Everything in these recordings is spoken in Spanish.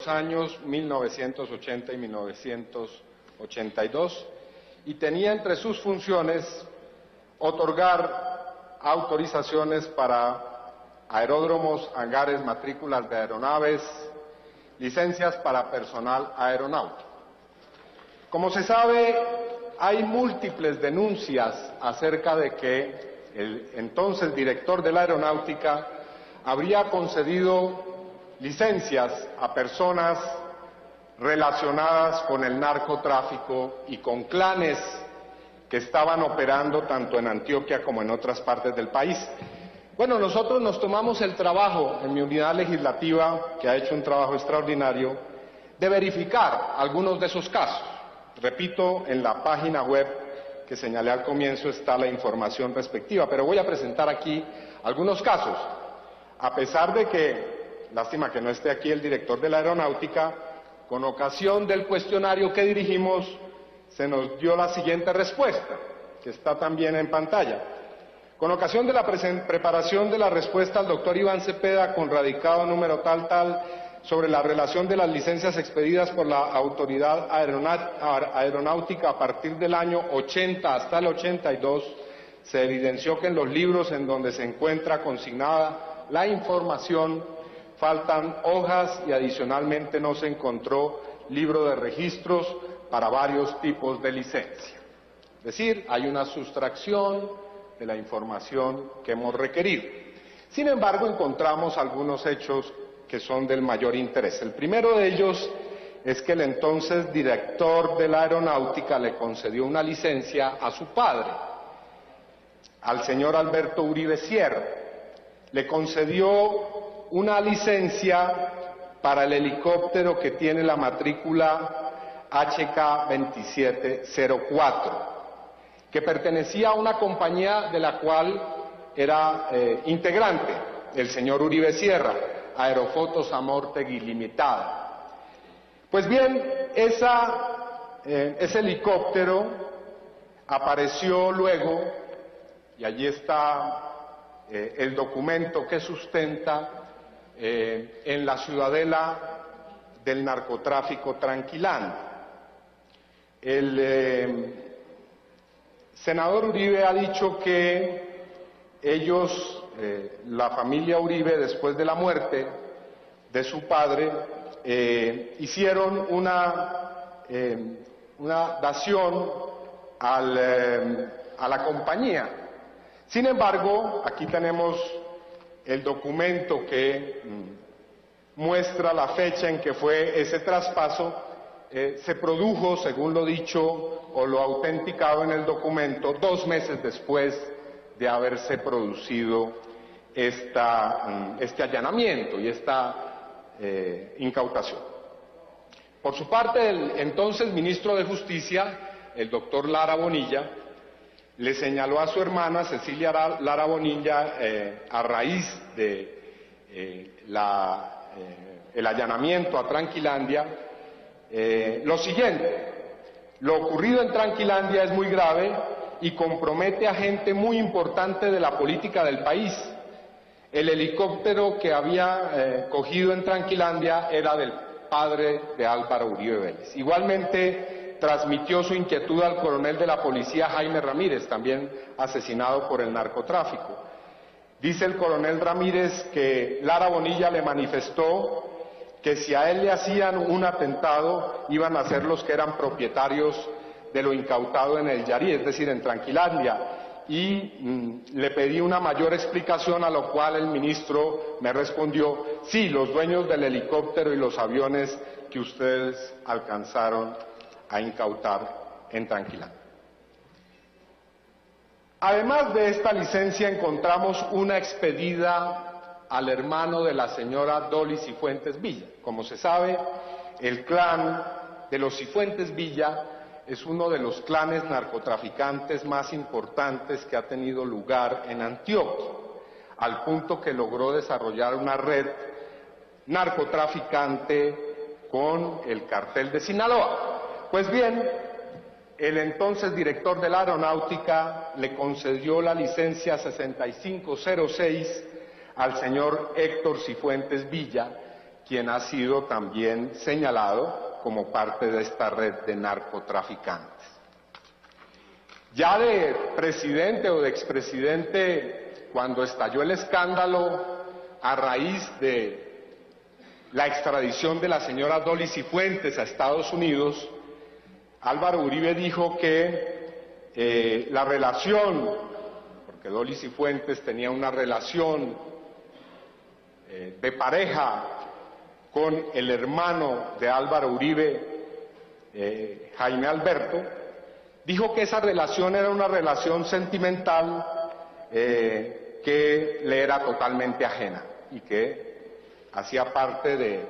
los años 1980 y 1982 y tenía entre sus funciones otorgar autorizaciones para aeródromos, hangares, matrículas de aeronaves, licencias para personal aeronáutico. Como se sabe, hay múltiples denuncias acerca de que el entonces director de la aeronáutica habría concedido licencias a personas relacionadas con el narcotráfico y con clanes que estaban operando tanto en Antioquia como en otras partes del país. Bueno, nosotros nos tomamos el trabajo en mi unidad legislativa, que ha hecho un trabajo extraordinario, de verificar algunos de esos casos. Repito, en la página web que señalé al comienzo está la información respectiva, pero voy a presentar aquí algunos casos. A pesar de que, lástima que no esté aquí el director de la aeronáutica, con ocasión del cuestionario que dirigimos, se nos dio la siguiente respuesta, que está también en pantalla. Con ocasión de la preparación de la respuesta al doctor Iván Cepeda, con radicado número tal, sobre la relación de las licencias expedidas por la Autoridad Aeronáutica a partir del año 80 hasta el 82, se evidenció que en los libros en donde se encuentra consignada la información faltan hojas y adicionalmente no se encontró libro de registros para varios tipos de licencia. Es decir, hay una sustracción de la información que hemos requerido. Sin embargo, encontramos algunos hechos que son del mayor interés. El primero de ellos es que el entonces director de la aeronáutica le concedió una licencia a su padre, al señor Alberto Uribe Sierra. Le concedió una licencia para el helicóptero que tiene la matrícula HK2704, que pertenecía a una compañía de la cual era integrante el señor Uribe Sierra, Aerofotos Amortegui Limitada. Pues bien, ese helicóptero apareció luego, y allí está el documento que sustenta, en la ciudadela del narcotráfico Tranquilandia. El senador Uribe ha dicho que ellos, la familia Uribe, después de la muerte de su padre, hicieron una dación a la compañía. Sin embargo, aquí tenemos el documento que muestra la fecha en que fue ese traspaso. Se produjo, según lo dicho o lo autenticado en el documento, 2 meses después de haberse producido este allanamiento y esta incautación. Por su parte, el entonces ministro de Justicia, el doctor Lara Bonilla, le señaló a su hermana Cecilia Lara Bonilla, a raíz de el allanamiento a Tranquilandia, lo siguiente: lo ocurrido en Tranquilandia es muy grave y compromete a gente muy importante de la política del país. El helicóptero que había cogido en Tranquilandia era del padre de Álvaro Uribe Vélez. Igualmente transmitió su inquietud al coronel de la policía Jaime Ramírez, también asesinado por el narcotráfico. Dice el coronel Ramírez que Lara Bonilla le manifestó que si a él le hacían un atentado, iban a ser los que eran propietarios de lo incautado en el Yarí, es decir, en Tranquilandia, y le pedí una mayor explicación, a lo cual el ministro me respondió: sí, los dueños del helicóptero y los aviones que ustedes alcanzaron a incautar en Tranquilandia. Además de esta licencia, encontramos una expedida al hermano de la señora Dolly Cifuentes Villa. Como se sabe, el clan de los Cifuentes Villa es uno de los clanes narcotraficantes más importantes que ha tenido lugar en Antioquia, al punto que logró desarrollar una red narcotraficante con el cartel de Sinaloa. Pues bien, el entonces director de la aeronáutica le concedió la licencia 6506 al señor Héctor Cifuentes Villa, quien ha sido también señalado como parte de esta red de narcotraficantes. Ya de presidente o de expresidente, cuando estalló el escándalo a raíz de la extradición de la señora Dolly Cifuentes a Estados Unidos, Álvaro Uribe dijo que la relación, porque Dolly Cifuentes tenía una relación de pareja con el hermano de Álvaro Uribe, Jaime Alberto, dijo que esa relación era una relación sentimental que le era totalmente ajena y que hacía parte de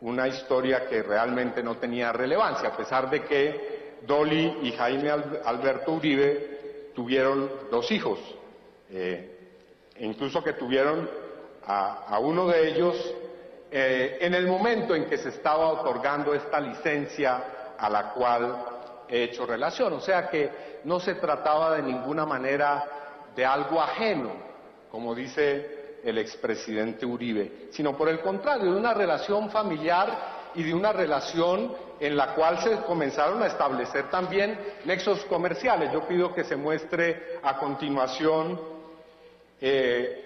una historia que realmente no tenía relevancia, a pesar de que Dolly y Jaime Alberto Uribe tuvieron 2 hijos, incluso que tuvieron a uno de ellos en el momento en que se estaba otorgando esta licencia a la cual he hecho relación, o sea que no se trataba de ninguna manera de algo ajeno, como dice el expresidente Uribe, sino por el contrario, de una relación familiar y de una relación en la cual se comenzaron a establecer también nexos comerciales. Yo pido que se muestre a continuación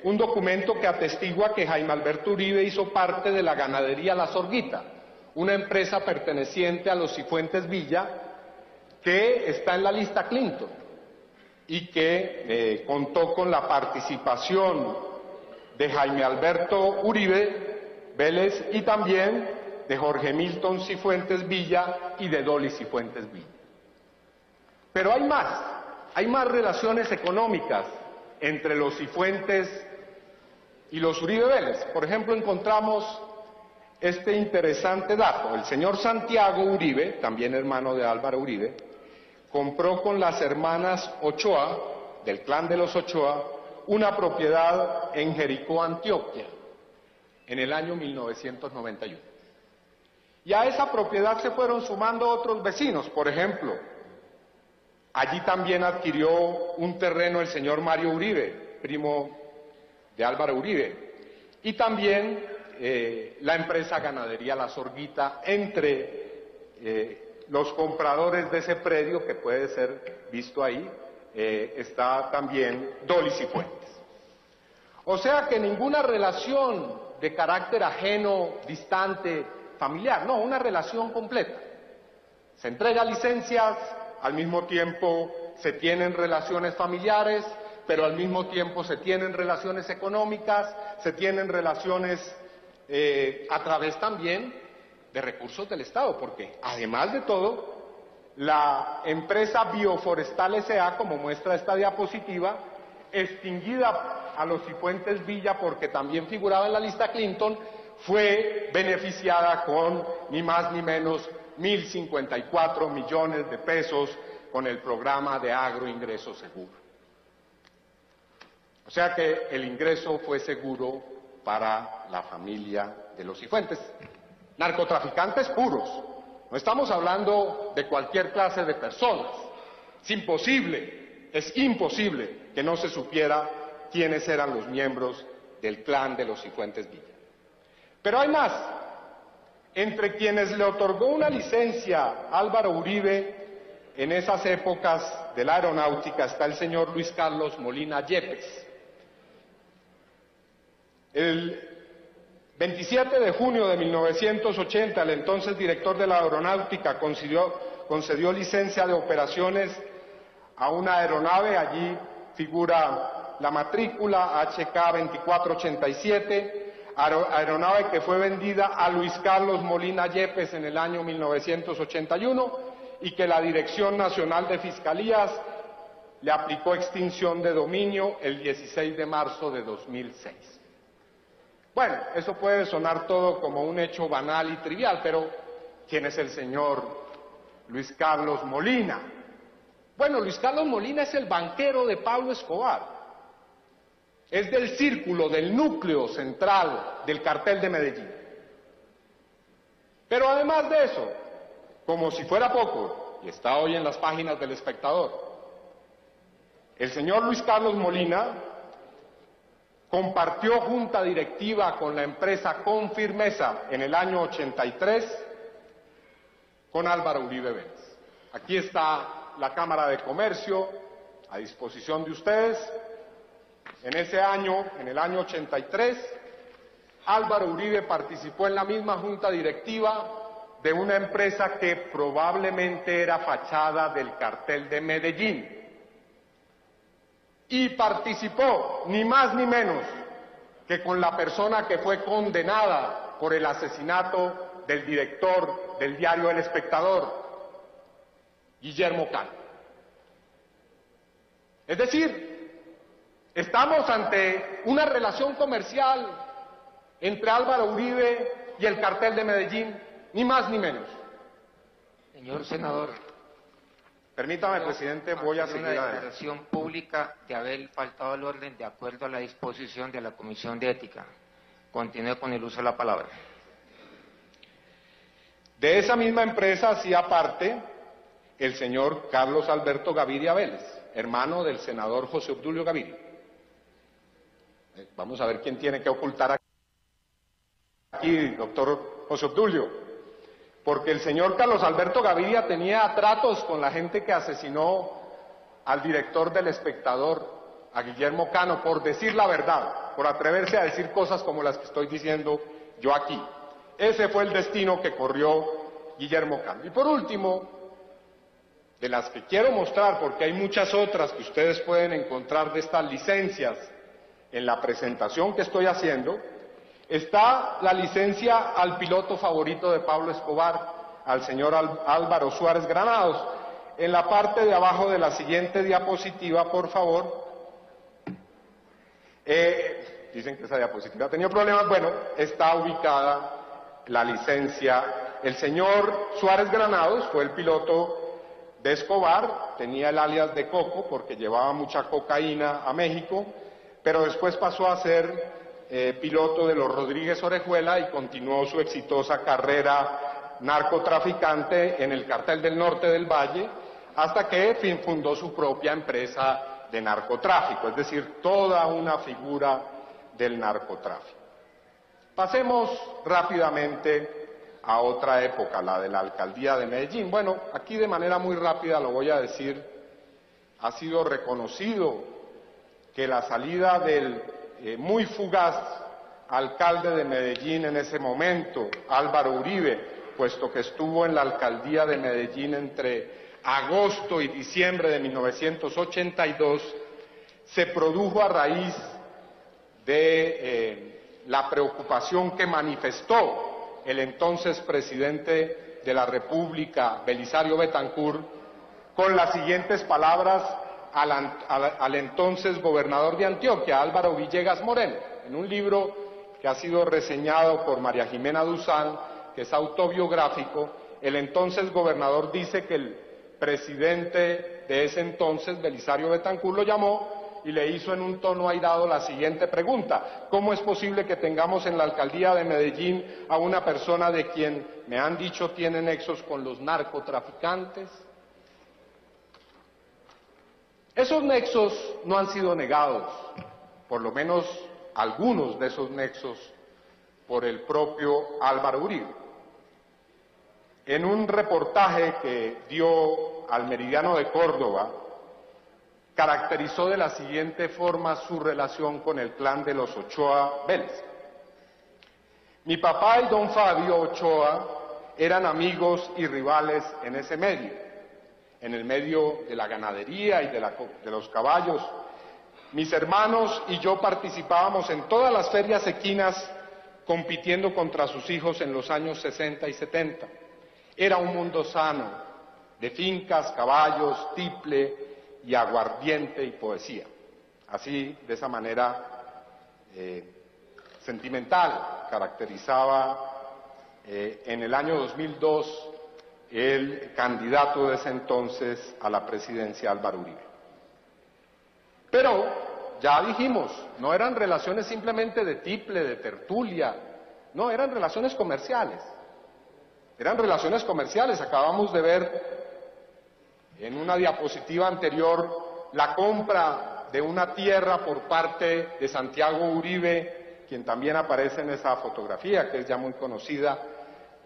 un documento que atestigua que Jaime Alberto Uribe hizo parte de la ganadería La Zorguita, una empresa perteneciente a los Cifuentes Villa, que está en la lista Clinton y que contó con la participación de Jaime Alberto Uribe Vélez y también de Jorge Milton Cifuentes Villa y de Dolly Cifuentes Villa. Pero hay más relaciones económicas entre los Cifuentes y los Uribe Vélez. Por ejemplo, encontramos este interesante dato. El señor Santiago Uribe, también hermano de Álvaro Uribe, compró con las hermanas Ochoa, del clan de los Ochoa, una propiedad en Jericó, Antioquia, en el año 1991. Y a esa propiedad se fueron sumando otros vecinos. Por ejemplo, allí también adquirió un terreno el señor Mario Uribe, primo de Álvaro Uribe, y también la empresa Ganadería La Zorguita, entre los compradores de ese predio, que puede ser visto ahí, está también Dolly Cifuentes. O sea que ninguna relación de carácter ajeno, distante, familiar, no, una relación completa. Se entrega licencias, al mismo tiempo se tienen relaciones familiares, pero al mismo tiempo se tienen relaciones económicas, se tienen relaciones a través también de recursos del Estado, porque además de todo, la empresa Bioforestal S.A., como muestra esta diapositiva, extinguida a los Cifuentes Villa porque también figuraba en la lista Clinton, fue beneficiada con ni más ni menos 1.054 millones de pesos con el programa de agroingreso seguro. O sea que el ingreso fue seguro para la familia de los Cifuentes. Narcotraficantes puros, no estamos hablando de cualquier clase de personas. Es imposible que no se supiera quiénes eran los miembros del clan de los Cifuentes Villa. Pero hay más. Entre quienes le otorgó una licencia a Álvaro Uribe en esas épocas de la aeronáutica está el señor Luis Carlos Molina Yepes. El 27 de junio de 1980, el entonces director de la aeronáutica concedió licencia de operaciones a una aeronave. Allí figura la matrícula HK-2487, aeronave que fue vendida a Luis Carlos Molina Yepes en el año 1981 y que la Dirección Nacional de Fiscalías le aplicó extinción de dominio el 16 de marzo de 2006. Bueno, eso puede sonar todo como un hecho banal y trivial, pero ¿quién es el señor Luis Carlos Molina? Bueno, Luis Carlos Molina es el banquero de Pablo Escobar. Es del círculo, del núcleo central del cartel de Medellín. Pero además de eso, como si fuera poco, y está hoy en las páginas del Espectador, el señor Luis Carlos Molina compartió junta directiva con la empresa Confirmesa en el año 83 con Álvaro Uribe Vélez. Aquí está la Cámara de Comercio a disposición de ustedes. En ese año, en el año 83, Álvaro Uribe participó en la misma junta directiva de una empresa que probablemente era fachada del cartel de Medellín. Y participó, ni más ni menos, que con la persona que fue condenada por el asesinato del director del diario El Espectador, Guillermo Cano. Es decir, estamos ante una relación comercial entre Álvaro Uribe y el cartel de Medellín, ni más ni menos. Señor senador, permítame, presidente, voy a seguir una adelante. declaración pública de haber faltado al orden de acuerdo a la disposición de la Comisión de Ética. Continúe con el uso de la palabra. De esa misma empresa hacía parte el señor Carlos Alberto Gaviria Vélez, hermano del senador José Obdulio Gaviria. Vamos a ver quién tiene que ocultar aquí, doctor José Obdulio, porque el señor Carlos Alberto Gaviria tenía tratos con la gente que asesinó al director del Espectador, a Guillermo Cano, por decir la verdad, por atreverse a decir cosas como las que estoy diciendo yo aquí. Ese fue el destino que corrió Guillermo Cano. Y por último, de las que quiero mostrar, porque hay muchas otras que ustedes pueden encontrar de estas licencias en la presentación que estoy haciendo, está la licencia al piloto favorito de Pablo Escobar, al señor Álvaro Suárez Granados. En la parte de abajo de la siguiente diapositiva, por favor. Dicen que esa diapositiva ha tenido problemas. Bueno, está ubicada la licencia. El señor Suárez Granados fue el piloto de Escobar, tenía el alias de Coco porque llevaba mucha cocaína a México, pero después pasó a ser piloto de los Rodríguez Orejuela y continuó su exitosa carrera narcotraficante en el Cartel del Norte del Valle, hasta que fundó su propia empresa de narcotráfico, es decir, toda una figura del narcotráfico. Pasemos rápidamente a otra época, la de la alcaldía de Medellín. Bueno, aquí de manera muy rápida lo voy a decir, ha sido reconocido que la salida del muy fugaz alcalde de Medellín en ese momento, Álvaro Uribe, puesto que estuvo en la alcaldía de Medellín entre agosto y diciembre de 1982, se produjo a raíz de la preocupación que manifestó el entonces presidente de la República, Belisario Betancur, con las siguientes palabras al entonces gobernador de Antioquia, Álvaro Villegas Moreno, en un libro que ha sido reseñado por María Jimena Duzán, que es autobiográfico. El entonces gobernador dice que el presidente de ese entonces, Belisario Betancur, lo llamó y le hizo en un tono airado la siguiente pregunta: ¿cómo es posible que tengamos en la alcaldía de Medellín a una persona de quien me han dicho tiene nexos con los narcotraficantes? Esos nexos no han sido negados, por lo menos algunos de esos nexos, por el propio Álvaro Uribe. En un reportaje que dio al Meridiano de Córdoba, caracterizó de la siguiente forma su relación con el clan de los Ochoa Vélez. Mi papá y don Fabio Ochoa eran amigos y rivales en ese medio, en el medio de la ganadería y de los caballos. Mis hermanos y yo participábamos en todas las ferias equinas compitiendo contra sus hijos en los años 60 y 70. Era un mundo sano, de fincas, caballos, tiple y aguardiente y poesía. Así, de esa manera sentimental, caracterizaba en el año 2002 el candidato de ese entonces a la presidencia, Álvaro Uribe. Pero, ya dijimos, no eran relaciones simplemente de tiple, de tertulia, no, eran relaciones comerciales. Eran relaciones comerciales. Acabamos de ver en una diapositiva anterior la compra de una tierra por parte de Santiago Uribe, quien también aparece en esa fotografía, que es ya muy conocida,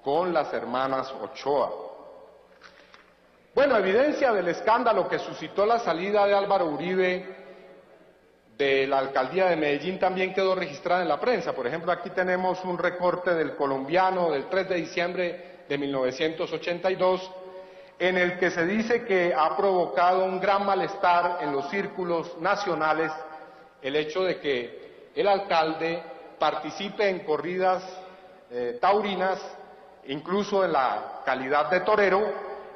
con las hermanas Ochoa. Bueno, evidencia del escándalo que suscitó la salida de Álvaro Uribe de la alcaldía de Medellín también quedó registrada en la prensa. Por ejemplo, aquí tenemos un recorte del Colombiano del 3 de diciembre de 1982, en el que se dice que ha provocado un gran malestar en los círculos nacionales el hecho de que el alcalde participe en corridas taurinas, incluso en la calidad de torero,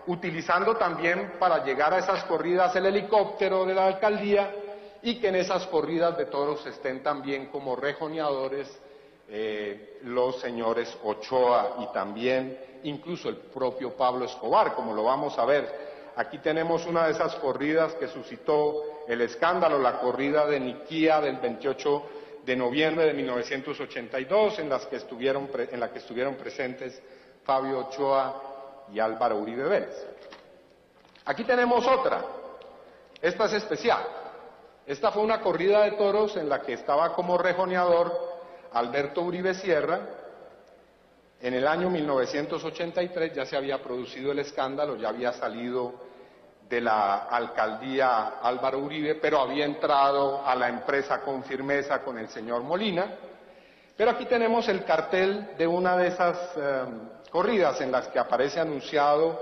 utilizando también para llegar a esas corridas el helicóptero de la alcaldía, y que en esas corridas de toros estén también como rejoneadores los señores Ochoa y también incluso el propio Pablo Escobar, como lo vamos a ver. Aquí tenemos una de esas corridas que suscitó el escándalo, la corrida de Niquía del 28 de noviembre de 1982, en la que estuvieron presentes Fabio Ochoa y Álvaro Uribe Vélez. Aquí tenemos otra, esta es especial. Esta fue una corrida de toros en la que estaba como rejoneador Alberto Uribe Sierra. En el año 1983 ya se había producido el escándalo, ya había salido de la alcaldía Álvaro Uribe, pero había entrado a la empresa con firmeza con el señor Molina. Pero aquí tenemos el cartel de una de esas corridas en las que aparece anunciado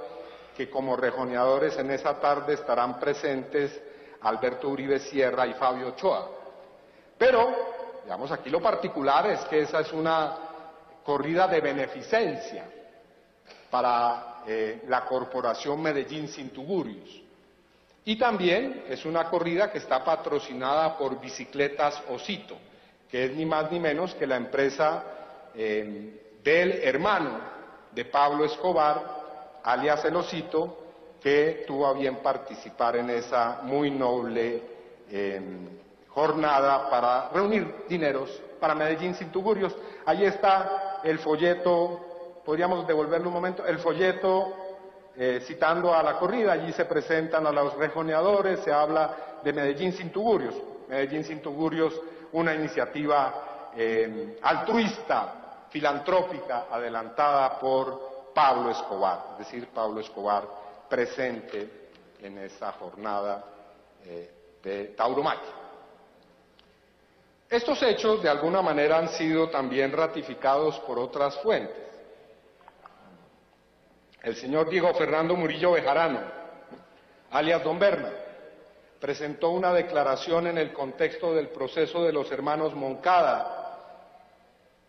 que como rejoneadores en esa tarde estarán presentes Alberto Uribe Sierra y Fabio Ochoa. Pero, digamos, aquí lo particular es que esa es una corrida de beneficencia para la Corporación Medellín Sin Tugurios. Y también es una corrida que está patrocinada por Bicicletas Osito, que es ni más ni menos que la empresa del hermano de Pablo Escobar, alias El Osito, que tuvo a bien participar en esa muy noble jornada para reunir dineros para Medellín Sin Tugurios. Ahí está el folleto, podríamos devolverle un momento, el folleto citando a la corrida. Allí se presentan a los rejoneadores, se habla de Medellín Sin Tugurios. Medellín Sin Tugurios, una iniciativa altruista, filantrópica, adelantada por Pablo Escobar, es decir, Pablo Escobar presente en esa jornada de tauromaquia. Estos hechos de alguna manera han sido también ratificados por otras fuentes. El señor Diego Fernando Murillo Bejarano, alias Don Berna, presentó una declaración en el contexto del proceso de los hermanos Moncada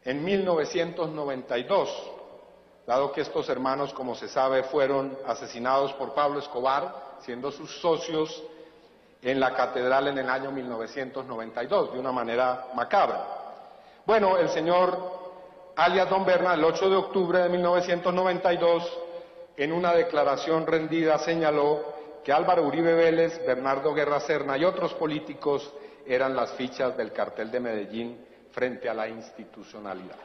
en 1992, dado que estos hermanos, como se sabe, fueron asesinados por Pablo Escobar, siendo sus socios en la catedral en el año 1992, de una manera macabra. Bueno, el señor alias Don Berna, el 8 de octubre de 1992, en una declaración rendida señaló que Álvaro Uribe Vélez, Bernardo Guerra Serna y otros políticos eran las fichas del cartel de Medellín frente a la institucionalidad.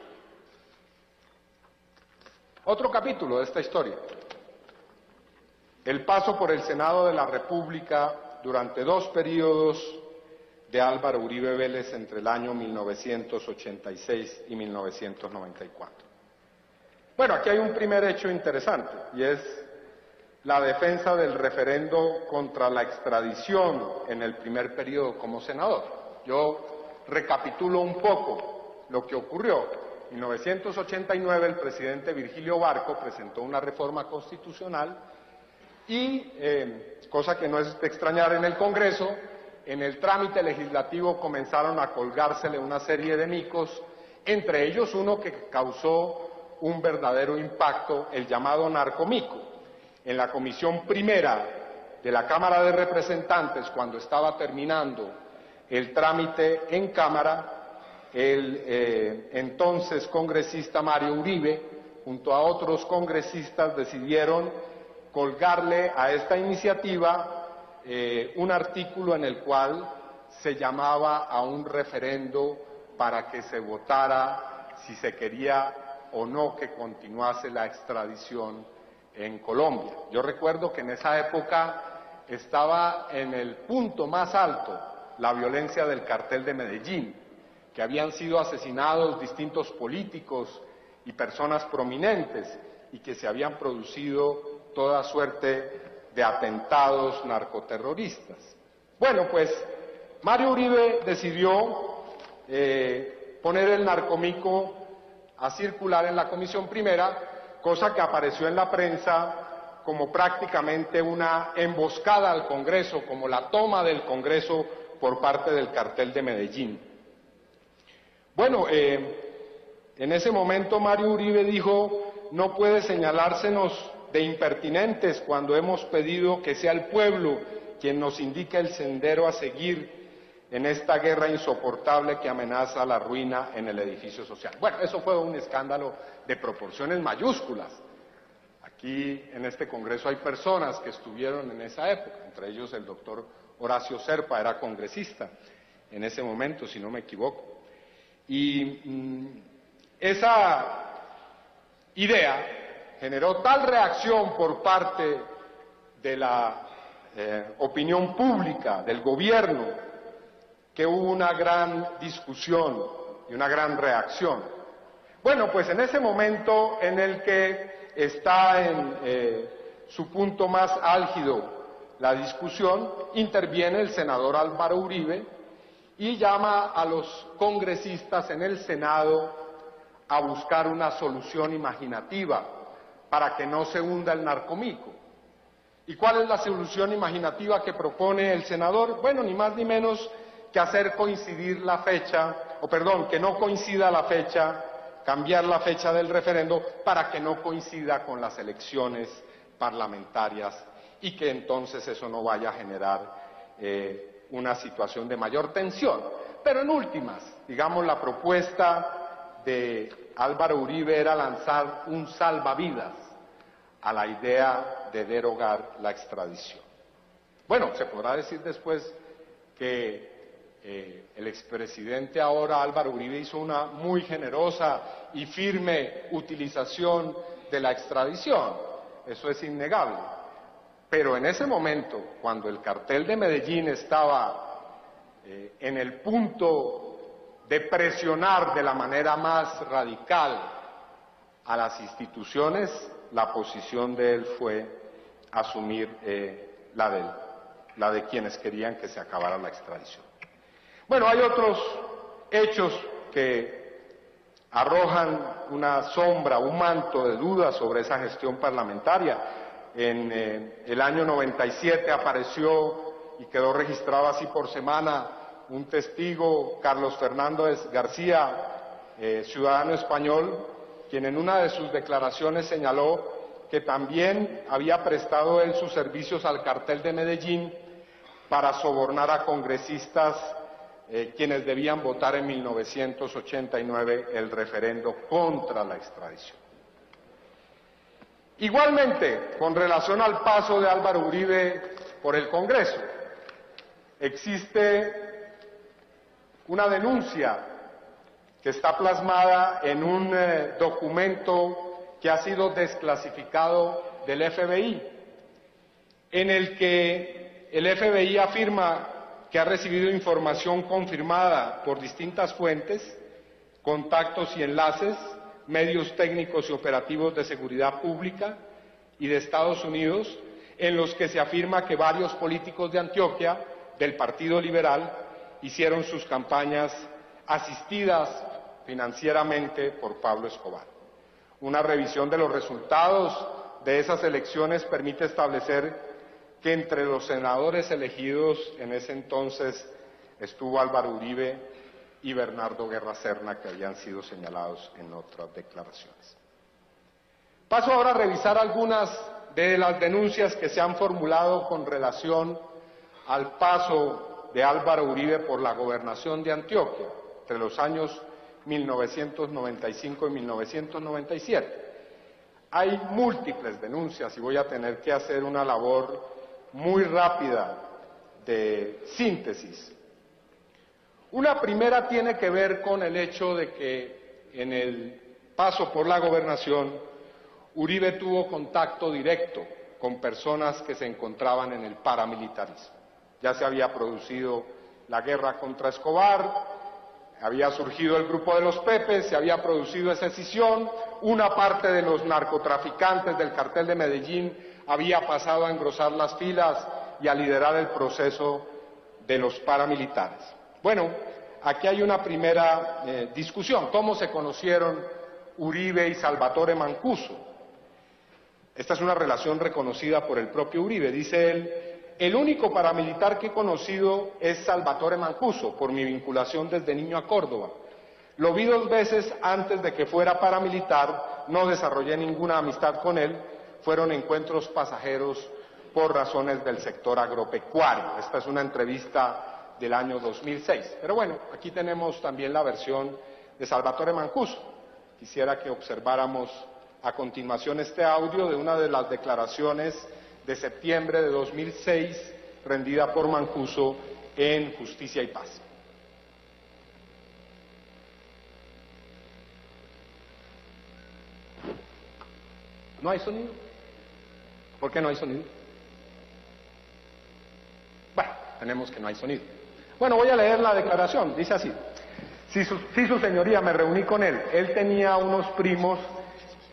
Otro capítulo de esta historia, el paso por el Senado de la República durante 2 periodos de Álvaro Uribe Vélez entre el año 1986 y 1994. Bueno, aquí hay un primer hecho interesante, y es la defensa del referendo contra la extradición en el primer periodo como senador. Yo recapitulo un poco lo que ocurrió. En 1989 el presidente Virgilio Barco presentó una reforma constitucional y, cosa que no es de extrañar en el Congreso, en el trámite legislativo comenzaron a colgársele una serie de micos, entre ellos uno que causó un verdadero impacto, el llamado narcomico. En la Comisión Primera de la Cámara de Representantes, cuando estaba terminando el trámite en Cámara, el entonces congresista Mario Uribe, junto a otros congresistas, decidieron colgarle a esta iniciativa un artículo en el cual se llamaba a un referendo para que se votara si se quería o no que continuase la extradición en Colombia. Yo recuerdo que en esa época estaba en el punto más alto la violencia del cartel de Medellín, que habían sido asesinados distintos políticos y personas prominentes y que se habían producido toda suerte de atentados narcoterroristas. Bueno, pues Mario Uribe decidió poner el narcomico a circular en la Comisión Primera, cosa que apareció en la prensa como prácticamente una emboscada al Congreso, como la toma del Congreso por parte del cartel de Medellín. Bueno, en ese momento Mario Uribe dijo: no puede señalársenos de impertinentes cuando hemos pedido que sea el pueblo quien nos indique el sendero a seguir en esta guerra insoportable que amenaza la ruina en el edificio social. Bueno, eso fue un escándalo de proporciones mayúsculas. Aquí en este Congreso hay personas que estuvieron en esa época, entre ellos el doctor Horacio Serpa, era congresista en ese momento, si no me equivoco. Y esa idea generó tal reacción por parte de la opinión pública, del gobierno, que hubo una gran discusión y una gran reacción. Bueno, pues en ese momento en el que está en su punto más álgido la discusión, interviene el senador Álvaro Uribe y llama a los congresistas en el Senado a buscar una solución imaginativa para que no se hunda el narcomico. ¿Y cuál es la solución imaginativa que propone el senador? Bueno, ni más ni menos que hacer coincidir la fecha, que no coincida la fecha, cambiar la fecha del referendo para que no coincida con las elecciones parlamentarias y que entonces eso no vaya a generar una situación de mayor tensión. Pero en últimas, digamos, la propuesta de Álvaro Uribe era lanzar un salvavidas a la idea de derogar la extradición. Bueno, se podrá decir después que el expresidente ahora Álvaro Uribe hizo una muy generosa y firme utilización de la extradición, eso es innegable. Pero en ese momento, cuando el cartel de Medellín estaba en el punto de presionar de la manera más radical a las instituciones, la posición de él fue asumir la de quienes querían que se acabara la extradición. Bueno, hay otros hechos que arrojan una sombra, un manto de duda sobre esa gestión parlamentaria. En el año 97 apareció y quedó registrado así por semana un testigo, Carlos Fernando García, ciudadano español, quien en una de sus declaraciones señaló que también había prestado él sus servicios al cartel de Medellín para sobornar a congresistas quienes debían votar en 1989 el referendo contra la extradición. Igualmente, con relación al paso de Álvaro Uribe por el Congreso, existe una denuncia que está plasmada en un documento que ha sido desclasificado del FBI, en el que el FBI afirma que ha recibido información confirmada por distintas fuentes, contactos y enlaces, medios técnicos y operativos de seguridad pública y de Estados Unidos, en los que se afirma que varios políticos de Antioquia, del Partido Liberal, hicieron sus campañas asistidas financieramente por Pablo Escobar. Una revisión de los resultados de esas elecciones permite establecer que entre los senadores elegidos en ese entonces estuvo Álvaro Uribe y Bernardo Guerra Serna, que habían sido señalados en otras declaraciones. Paso ahora a revisar algunas de las denuncias que se han formulado con relación al paso de Álvaro Uribe por la gobernación de Antioquia entre los años 1995 y 1997. Hay múltiples denuncias y voy a tener que hacer una labor muy rápida de síntesis. Una primera tiene que ver con el hecho de que en el paso por la gobernación, Uribe tuvo contacto directo con personas que se encontraban en el paramilitarismo. Ya se había producido la guerra contra Escobar, había surgido el grupo de los Pepes, se había producido esa escisión, una parte de los narcotraficantes del cartel de Medellín había pasado a engrosar las filas y a liderar el proceso de los paramilitares. Bueno, aquí hay una primera discusión, ¿cómo se conocieron Uribe y Salvatore Mancuso? Esta es una relación reconocida por el propio Uribe, dice él: el único paramilitar que he conocido es Salvatore Mancuso, por mi vinculación desde niño a Córdoba. Lo vi 2 veces antes de que fuera paramilitar, no desarrollé ninguna amistad con él, fueron encuentros pasajeros por razones del sector agropecuario. Esta es una entrevista del año 2006. Pero bueno, aquí tenemos también la versión de Salvatore Mancuso. Quisiera que observáramos a continuación este audio de una de las declaraciones de septiembre de 2006, rendida por Mancuso en Justicia y Paz. ¿No hay sonido? ¿Por qué no hay sonido? Bueno, tenemos que no hay sonido. Bueno, voy a leer la declaración, dice así: sí, su señoría, me reuní con él. Él tenía unos primos,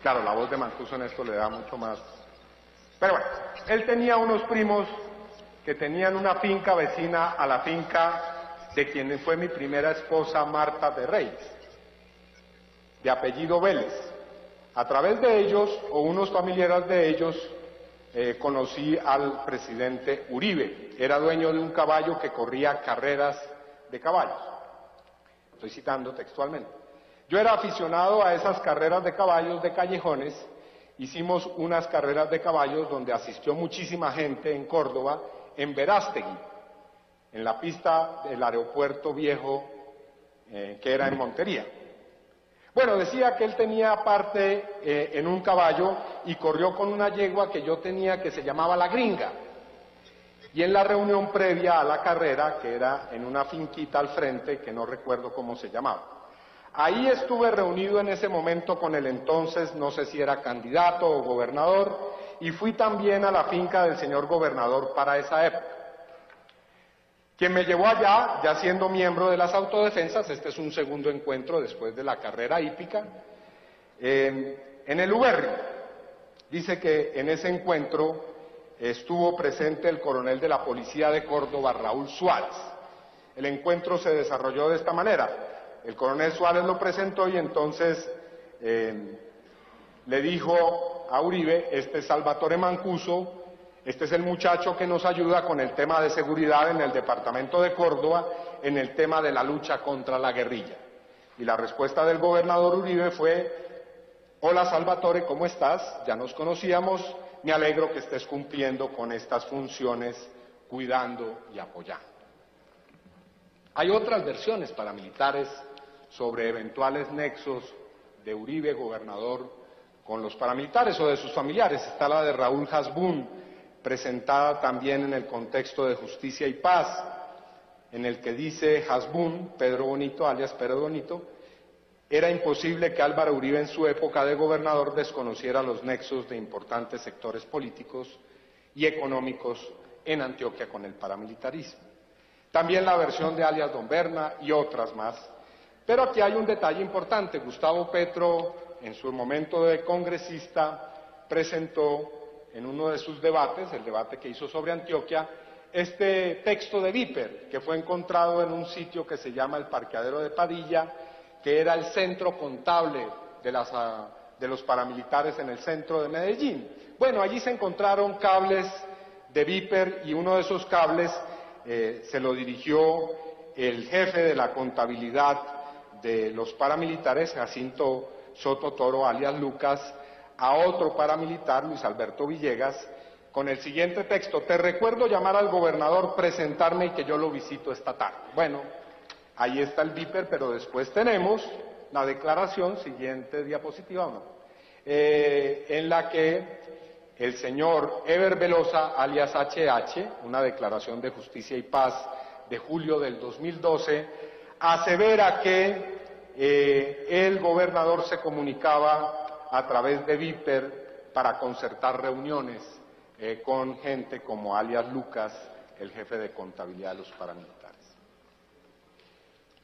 claro, la voz de Mancuso en esto le da mucho más. Pero bueno, él tenía unos primos que tenían una finca vecina a la finca de quien fue mi primera esposa, Marta de Reyes, de apellido Vélez. A través de ellos, o unos familiares de ellos, conocí al presidente Uribe. Era dueño de un caballo que corría carreras de caballos. Estoy citando textualmente. Yo era aficionado a esas carreras de caballos de callejones. Hicimos unas carreras de caballos donde asistió muchísima gente en Córdoba, en Verástegui, en la pista del aeropuerto viejo, que era en Montería. Bueno, decía que él tenía parte en un caballo y corrió con una yegua que yo tenía que se llamaba La Gringa. Y en la reunión previa a la carrera, que era en una finquita al frente, que no recuerdo cómo se llamaba. Ahí estuve reunido en ese momento con el entonces, no sé si era candidato o gobernador, y fui también a la finca del señor gobernador para esa época. Quien me llevó allá, ya siendo miembro de las autodefensas, este es un segundo encuentro después de la carrera hípica, en el Uberri. Dice que en ese encuentro estuvo presente el coronel de la Policía de Córdoba, Raúl Suárez. El encuentro se desarrolló de esta manera. El coronel Suárez lo presentó y entonces le dijo a Uribe: este es Salvatore Mancuso, este es el muchacho que nos ayuda con el tema de seguridad en el departamento de Córdoba, en el tema de la lucha contra la guerrilla. Y la respuesta del gobernador Uribe fue: hola Salvatore, ¿cómo estás? Ya nos conocíamos, me alegro que estés cumpliendo con estas funciones, cuidando y apoyando. Hay otras versiones paramilitares sobre eventuales nexos de Uribe, gobernador, con los paramilitares o de sus familiares. Está la de Raúl Hasbún, presentada también en el contexto de Justicia y Paz, en el que dice Hasbún, Pedro Bonito, alias Pedro Bonito: era imposible que Álvaro Uribe en su época de gobernador desconociera los nexos de importantes sectores políticos y económicos en Antioquia con el paramilitarismo. También la versión de alias Don Berna y otras más. Pero aquí hay un detalle importante. Gustavo Petro, en su momento de congresista, presentó en uno de sus debates, el debate que hizo sobre Antioquia, este texto de Viper, que fue encontrado en un sitio que se llama el Parqueadero de Padilla, que era el centro contable de los paramilitares en el centro de Medellín. Bueno, allí se encontraron cables de Viper y uno de esos cables se lo dirigió el jefe de la contabilidad de los paramilitares, Jacinto Soto Toro, alias Lucas, a otro paramilitar, Luis Alberto Villegas, con el siguiente texto: te recuerdo llamar al gobernador, presentarme y que yo lo visito esta tarde. Bueno, ahí está el Viper, pero después tenemos la declaración, siguiente diapositiva, ¿no? En la que el señor Eber Velosa, alias HH, una declaración de Justicia y Paz de julio del 2012, asevera que el gobernador se comunicaba a través de Viper para concertar reuniones con gente como alias Lucas, el jefe de contabilidad de los paramilitares.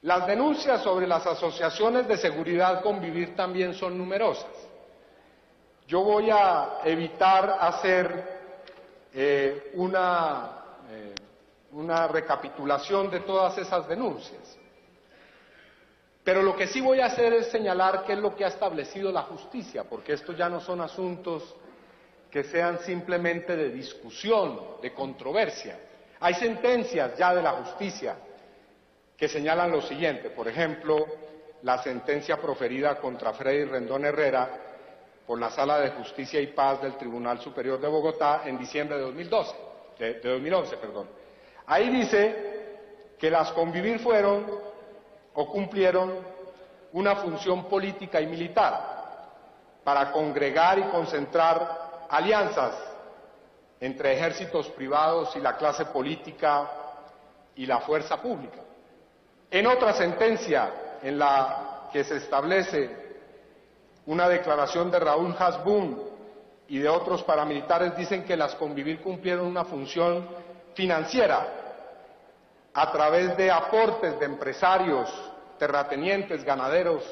Las denuncias sobre las asociaciones de seguridad Convivir también son numerosas. Yo voy a evitar hacer una recapitulación de todas esas denuncias. Pero lo que sí voy a hacer es señalar qué es lo que ha establecido la justicia, porque estos ya no son asuntos que sean simplemente de discusión, de controversia. Hay sentencias ya de la justicia que señalan lo siguiente. Por ejemplo, la sentencia proferida contra Freddy Rendón Herrera por la Sala de Justicia y Paz del Tribunal Superior de Bogotá en diciembre de 2011. Ahí dice que las Convivir fueron o cumplieron una función política y militar para congregar y concentrar alianzas entre ejércitos privados y la clase política y la fuerza pública. En otra sentencia en la que se establece una declaración de Raúl Hasbún y de otros paramilitares, dicen que las Convivir cumplieron una función financiera a través de aportes de empresarios, terratenientes, ganaderos,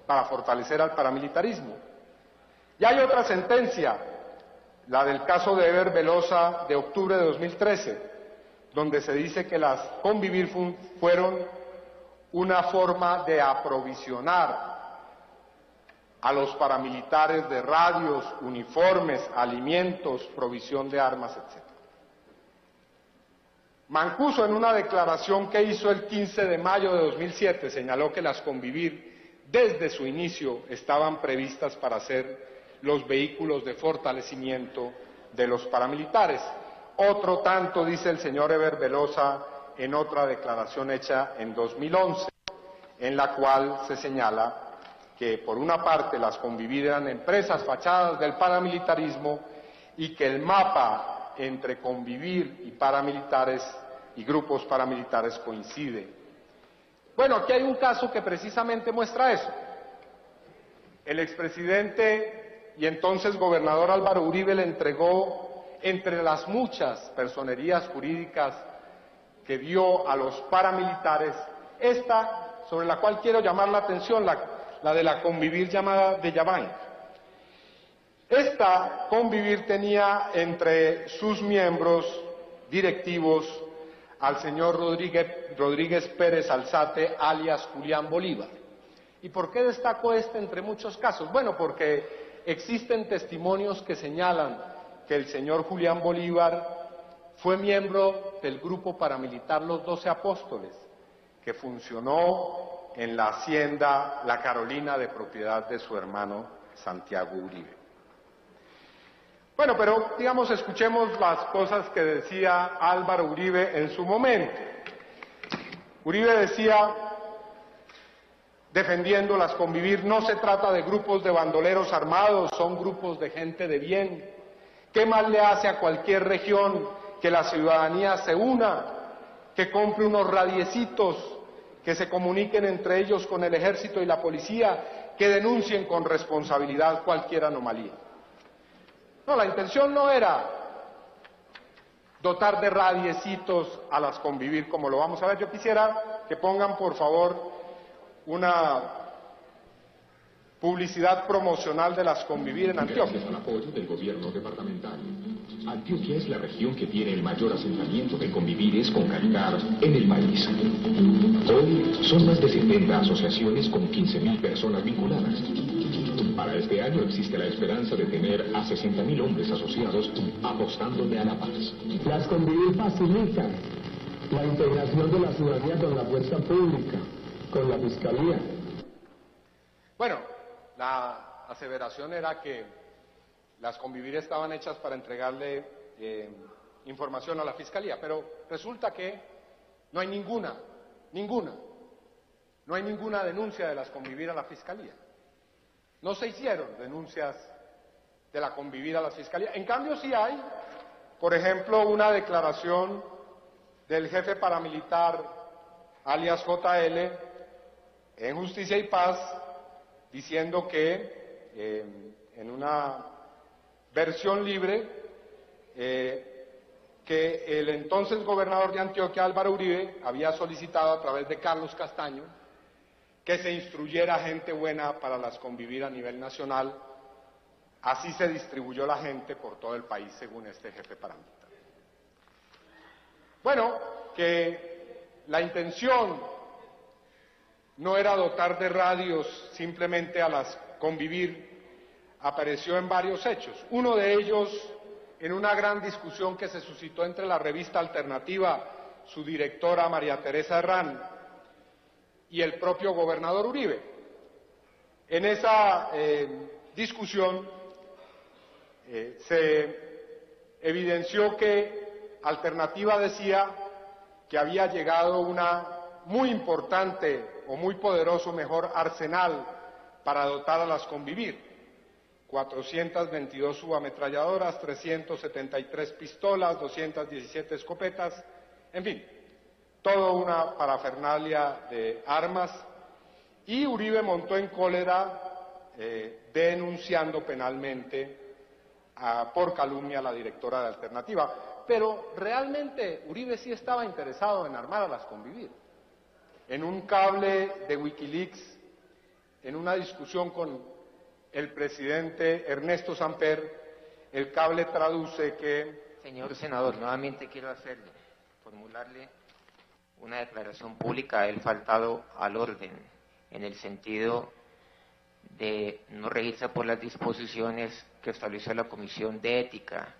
para fortalecer al paramilitarismo. Y hay otra sentencia, la del caso de Eber Velosa de octubre de 2013, donde se dice que las Convivir fueron una forma de aprovisionar a los paramilitares de radios, uniformes, alimentos, provisión de armas, etc. Mancuso, en una declaración que hizo el 15 de mayo de 2007, señaló que las Convivir, desde su inicio, estaban previstas para ser los vehículos de fortalecimiento de los paramilitares. Otro tanto dice el señor Eber Velosa en otra declaración hecha en 2011, en la cual se señala que por una parte las Convivir eran empresas fachadas del paramilitarismo y que el mapa entre Convivir y paramilitares y grupos paramilitares coincide. Bueno, aquí hay un caso que precisamente muestra eso. El expresidente y entonces gobernador Álvaro Uribe le entregó, entre las muchas personerías jurídicas que dio a los paramilitares, esta sobre la cual quiero llamar la atención, la de la Convivir llamada de Yaván. Esta Convivir tenía entre sus miembros directivos al señor Rodríguez Pérez Alzate, alias Julián Bolívar. ¿Y por qué destaco este entre muchos casos? Bueno, porque existen testimonios que señalan que el señor Julián Bolívar fue miembro del grupo paramilitar Los 12 Apóstoles, que funcionó en la hacienda La Carolina, de propiedad de su hermano Santiago Uribe. Bueno, pero digamos, escuchemos las cosas que decía Álvaro Uribe en su momento. Uribe decía, defendiendo las Convivir, no se trata de grupos de bandoleros armados, son grupos de gente de bien. ¿Qué mal le hace a cualquier región que la ciudadanía se una, que compre unos radiecitos, que se comuniquen entre ellos con el ejército y la policía, que denuncien con responsabilidad cualquier anomalía? No, la intención no era dotar de radiecitos a las Convivir, como lo vamos a ver. Yo quisiera que pongan, por favor, una publicidad promocional de las Convivir en Antioquia. Gracias al apoyo del gobierno departamental, Antioquia es la región que tiene el mayor asentamiento de Convivires con calidad en el país. Hoy son más de 70 asociaciones con 15.000 personas vinculadas. Para este año existe la esperanza de tener a 60.000 hombres asociados apostándole a la paz. Las Convivir facilitan la integración de la ciudadanía con la fuerza pública, con la fiscalía. Bueno, la aseveración era que las Convivir estaban hechas para entregarle información a la fiscalía, pero resulta que no hay ninguna denuncia de las Convivir a la fiscalía. No se hicieron denuncias de la Convivir a la fiscalía. En cambio sí hay, por ejemplo, una declaración del jefe paramilitar, alias JL, en Justicia y Paz, diciendo que en una versión libre que el entonces gobernador de Antioquia, Álvaro Uribe, había solicitado a través de Carlos Castaño que se instruyera gente buena para las convivir a nivel nacional. Así se distribuyó la gente por todo el país, según este jefe paramilitar. Bueno, que la intención no era dotar de radios simplemente a las convivir, apareció en varios hechos. Uno de ellos, en una gran discusión que se suscitó entre la revista Alternativa, su directora María Teresa Herrán, y el propio gobernador Uribe. En esa discusión se evidenció que Alternativa decía que había llegado una muy importante o muy poderoso, mejor, arsenal para dotar a las convivir. 422 subametralladoras, 373 pistolas, 217 escopetas, en fin, toda una parafernalia de armas, y Uribe montó en cólera denunciando penalmente por calumnia a la directora de Alternativa. Pero realmente Uribe sí estaba interesado en armar a las convivir. En un cable de Wikileaks, en una discusión con el presidente Ernesto Samper, el cable traduce que... Señor senador, nuevamente quiero formularle una declaración pública a él faltado al orden, en el sentido de no regirse por las disposiciones que estableció la Comisión de Ética.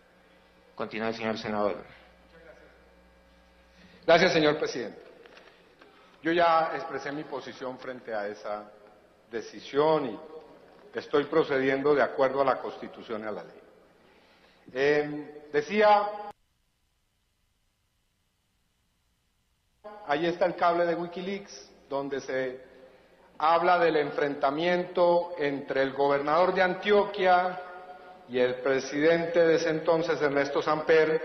Continúe, señor senador. Gracias, señor presidente. Yo ya expresé mi posición frente a esa decisión y estoy procediendo de acuerdo a la Constitución y a la ley. Decía, ahí está el cable de Wikileaks, donde se habla del enfrentamiento entre el gobernador de Antioquia y el presidente de ese entonces, Ernesto Samper,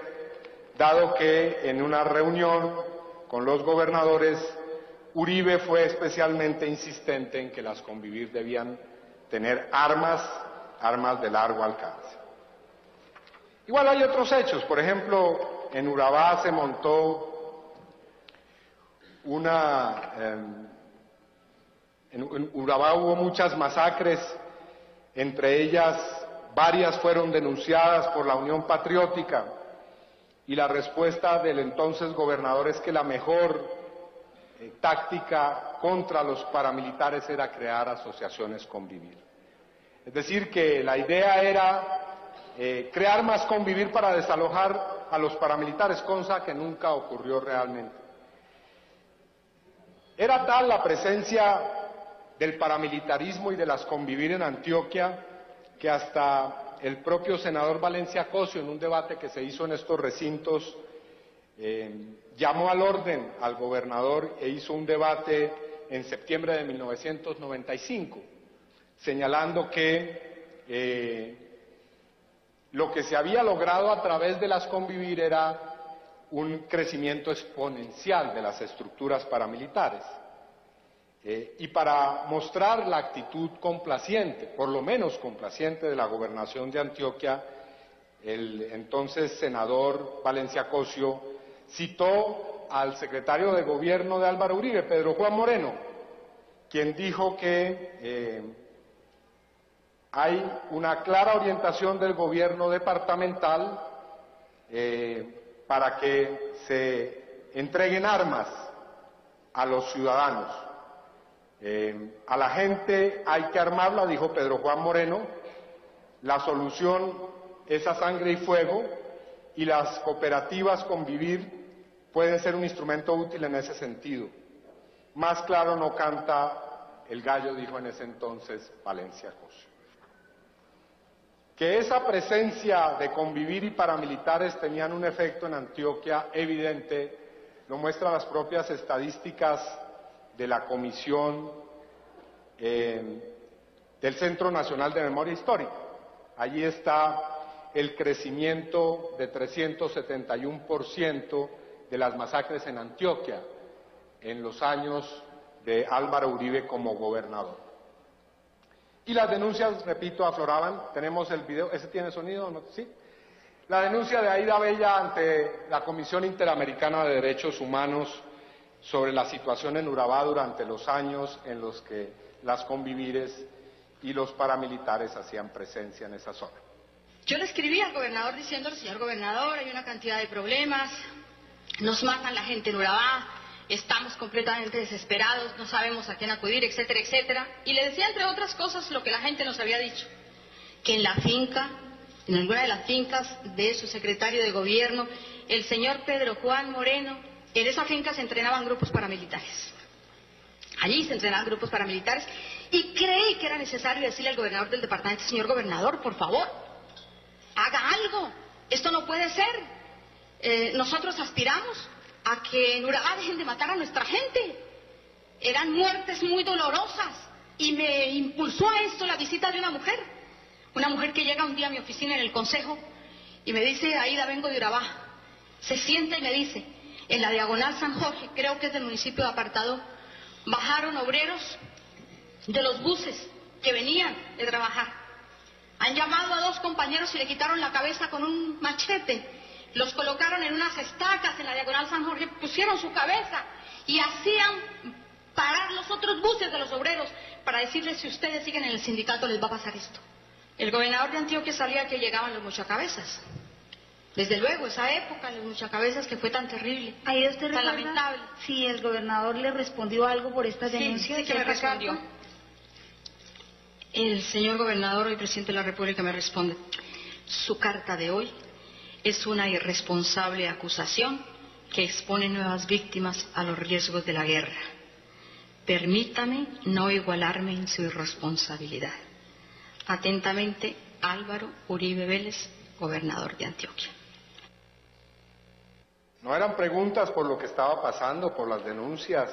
dado que en una reunión con los gobernadores, Uribe fue especialmente insistente en que las convivir debían tener armas de largo alcance. Igual hay otros hechos, por ejemplo, en Urabá se montó en Urabá hubo muchas masacres, entre ellas varias fueron denunciadas por la Unión Patriótica, y la respuesta del entonces gobernador es que la mejor táctica contra los paramilitares era crear asociaciones convivir. Es decir, que la idea era crear más convivir para desalojar a los paramilitares, cosa que nunca ocurrió realmente. Era tal la presencia del paramilitarismo y de las convivir en Antioquia que hasta el propio senador Valencia Cosio, en un debate que se hizo en estos recintos, llamó al orden al gobernador e hizo un debate en septiembre de 1995, señalando que lo que se había logrado a través de las convivir era un crecimiento exponencial de las estructuras paramilitares. Y para mostrar la actitud complaciente, por lo menos complaciente, de la gobernación de Antioquia, el entonces senador Valencia Cosio citó al secretario de gobierno de Álvaro Uribe, Pedro Juan Moreno, quien dijo que hay una clara orientación del gobierno departamental para que se entreguen armas a los ciudadanos. A la gente hay que armarla, dijo Pedro Juan Moreno, la solución es a sangre y fuego, y las cooperativas convivir pueden ser un instrumento útil en ese sentido. Más claro no canta el gallo, dijo en ese entonces Valencia Cosio. Que esa presencia de convivir y paramilitares tenían un efecto en Antioquia evidente, lo muestran las propias estadísticas de la Comisión del Centro Nacional de Memoria Histórica. Allí está el crecimiento de 371% de las masacres en Antioquia en los años de Álvaro Uribe como gobernador. Y las denuncias, repito, afloraban. Tenemos el video, ¿ese tiene sonido? ¿No? ¿Sí? La denuncia de Aida Bella ante la Comisión Interamericana de Derechos Humanos sobre la situación en Urabá durante los años en los que las convivires y los paramilitares hacían presencia en esa zona. Yo le escribí al gobernador diciéndole, señor gobernador, hay una cantidad de problemas, nos matan la gente en Urabá, estamos completamente desesperados, no sabemos a quién acudir, etcétera, etcétera. Y le decía, entre otras cosas, lo que la gente nos había dicho, que en la finca, en alguna de las fincas de su secretario de gobierno, el señor Pedro Juan Moreno, en esa finca se entrenaban grupos paramilitares. Allí se entrenaban grupos paramilitares y creí que era necesario decirle al gobernador del departamento, señor gobernador, por favor, haga algo, esto no puede ser. Nosotros aspiramos a que en Urabá dejen de matar a nuestra gente. Eran muertes muy dolorosas y me impulsó a esto la visita de una mujer que llega un día a mi oficina en el consejo y me dice, Aida, vengo de Urabá. Se sienta y me dice, en la diagonal San Jorge, creo que es del municipio de Apartado, bajaron obreros de los buses que venían de trabajar. Han llamado a 2 compañeros y le quitaron la cabeza con un machete. Los colocaron en unas estacas en la diagonal San Jorge, pusieron su cabeza y hacían parar los otros buses de los obreros para decirles, si ustedes siguen en el sindicato les va a pasar esto. El gobernador de Antioquia sabía que llegaban los muchacabezas. Desde luego, esa época, los muchacabezas, que fue tan terrible, ahí usted tan recuerda lamentable. si el gobernador le respondió algo por estas denuncias. Sí, que me respondió. El señor gobernador, el presidente de la República, me responde, su carta de hoy es una irresponsable acusación que expone nuevas víctimas a los riesgos de la guerra. Permítame no igualarme en su irresponsabilidad. Atentamente, Álvaro Uribe Vélez, gobernador de Antioquia. No eran preguntas por lo que estaba pasando, por las denuncias,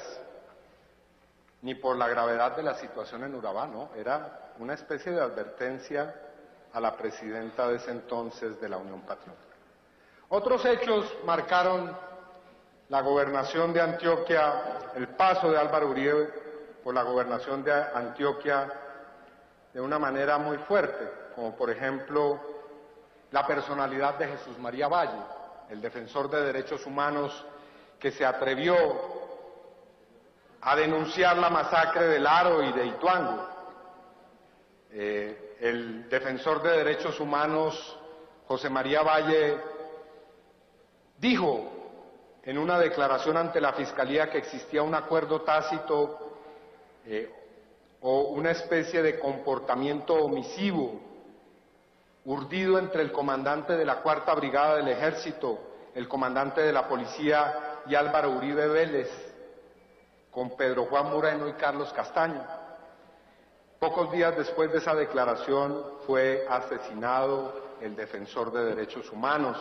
ni por la gravedad de la situación en Urabá, no, era una especie de advertencia a la presidenta de ese entonces de la Unión Patriótica. Otros hechos marcaron la gobernación de Antioquia, el paso de Álvaro Uribe por la gobernación de Antioquia de una manera muy fuerte, como por ejemplo la personalidad de Jesús María Valle, el defensor de derechos humanos que se atrevió a denunciar la masacre del Aro y de Ituango. El defensor de derechos humanos, José María Valle, dijo en una declaración ante la Fiscalía que existía un acuerdo tácito o una especie de comportamiento omisivo urdido entre el comandante de la 4ª Brigada del Ejército, el comandante de la Policía y Álvaro Uribe Vélez, con Pedro Juan Moreno y Carlos Castaño. Pocos días después de esa declaración fue asesinado el defensor de derechos humanos.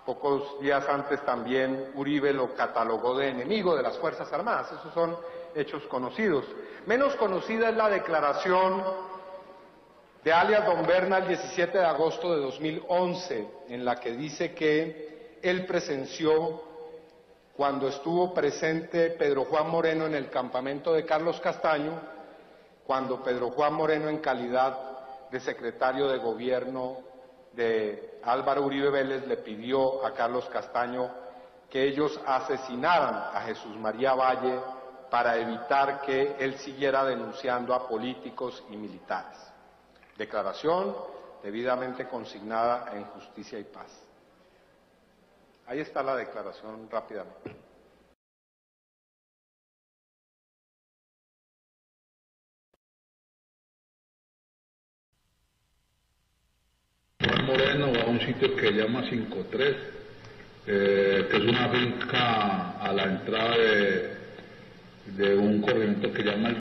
Pocos días antes también Uribe lo catalogó de enemigo de las Fuerzas Armadas. Esos son hechos conocidos. Menos conocida es la declaración de alias Don Berna el 17 de agosto de 2011, en la que dice que él presenció cuando estuvo presente Pedro Juan Moreno en el campamento de Carlos Castaño, cuando Pedro Juan Moreno, en calidad de secretario de gobierno de Álvaro Uribe Vélez, le pidió a Carlos Castaño que ellos asesinaran a Jesús María Valle para evitar que él siguiera denunciando a políticos y militares. Declaración debidamente consignada en Justicia y Paz. Ahí está la declaración rápidamente. Juan Moreno va a un sitio que llama 53, que es una finca a la entrada de un corregimiento que llama el...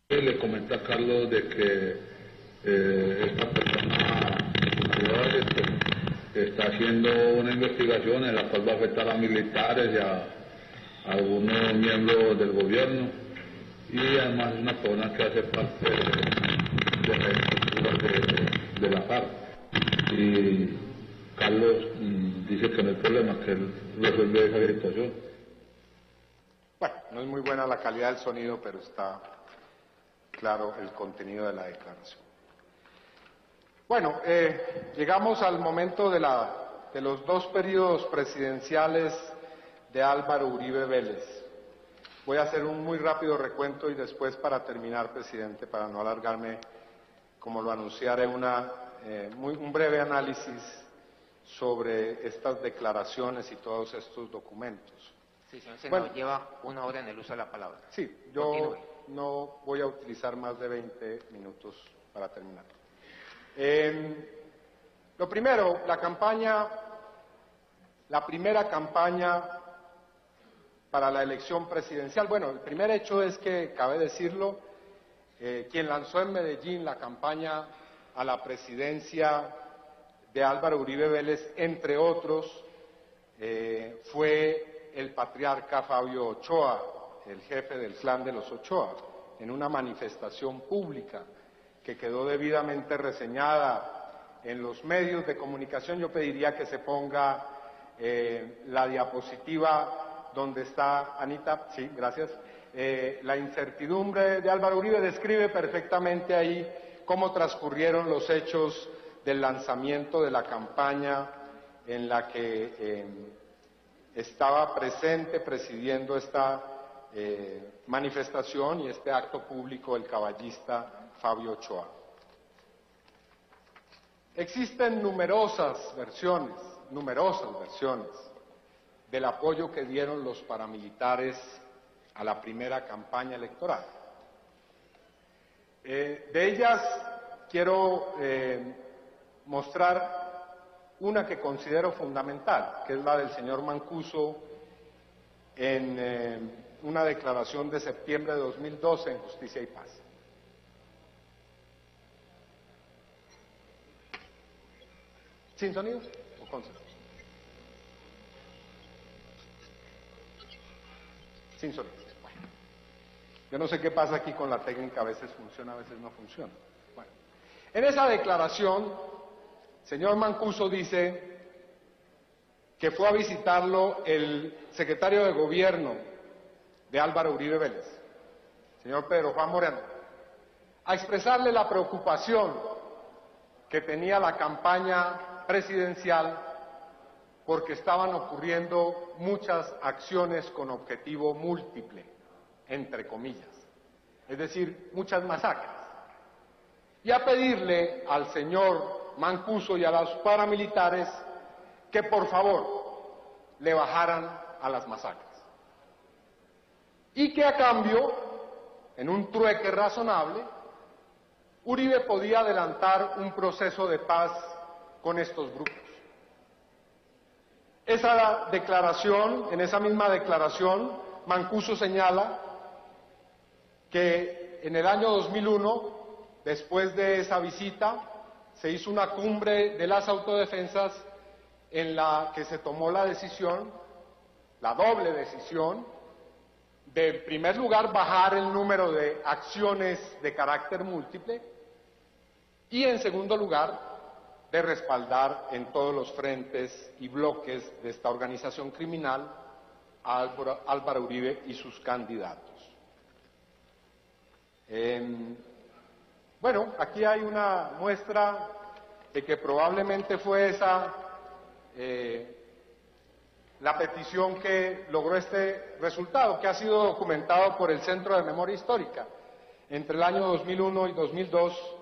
Le comenta a Carlos de que esta persona está haciendo una investigación en la cual va a afectar a militares y a algunos miembros del gobierno, y además es una persona que hace parte de la estructura de la FARC. Y Carlos dice que no hay problema, que él resuelve esa situación. No es muy buena la calidad del sonido, pero está claro el contenido de la declaración. Bueno, llegamos al momento de los dos periodos presidenciales de Álvaro Uribe Vélez. Voy a hacer un muy rápido recuento y después, para terminar, presidente, para no alargarme, como lo anunciaré, un breve análisis sobre estas declaraciones y todos estos documentos. Sí, señor senador, lleva 1 hora en el uso de la palabra. Sí, yo Continúe. no voy a utilizar más de 20 minutos para terminar. Lo primero, la primera campaña para la elección presidencial. Bueno, el primer hecho es que, cabe decirlo, quien lanzó en Medellín la campaña a la presidencia de Álvaro Uribe Vélez, entre otros, fue el patriarca Fabio Ochoa, el jefe del clan de los Ochoa, en una manifestación pública que quedó debidamente reseñada en los medios de comunicación. Yo pediría que se ponga la diapositiva donde está Anita. Sí, gracias. La incertidumbre de Álvaro Uribe describe perfectamente ahí cómo transcurrieron los hechos del lanzamiento de la campaña en la que estaba presente, presidiendo esta manifestación y este acto público, el caballista Fabio Ochoa. Existen numerosas versiones del apoyo que dieron los paramilitares a la primera campaña electoral. De ellas quiero mostrar una que considero fundamental, que es la del señor Mancuso en una declaración de septiembre de 2012 en Justicia y Paz. ¿Sin sonido o con sonido? Sin sonido. Bueno, yo no sé qué pasa aquí con la técnica, a veces funciona, a veces no funciona. Bueno, en esa declaración, señor Mancuso dice que fue a visitarlo el secretario de Gobierno de Álvaro Uribe Vélez, señor Pedro Juan Moreno, a expresarle la preocupación que tenía la campaña presidencial porque estaban ocurriendo muchas acciones con objetivo múltiple, entre comillas, es decir, muchas masacres, y a pedirle al señor Mancuso y a los paramilitares que por favor le bajaran a las masacres y que a cambio, en un trueque razonable, Uribe podía adelantar un proceso de paz con estos grupos. En esa misma declaración, Mancuso señala que en el año 2001, después de esa visita, se hizo una cumbre de las autodefensas en la que se tomó la decisión, la doble decisión, de, en primer lugar, bajar el número de acciones de carácter múltiple y, en segundo lugar, de respaldar en todos los frentes y bloques de esta organización criminal a Álvaro Uribe y sus candidatos. Bueno, aquí hay una muestra de que probablemente fue esa la petición que logró este resultado, que ha sido documentado por el Centro de Memoria Histórica. Entre el año 2001 y 2002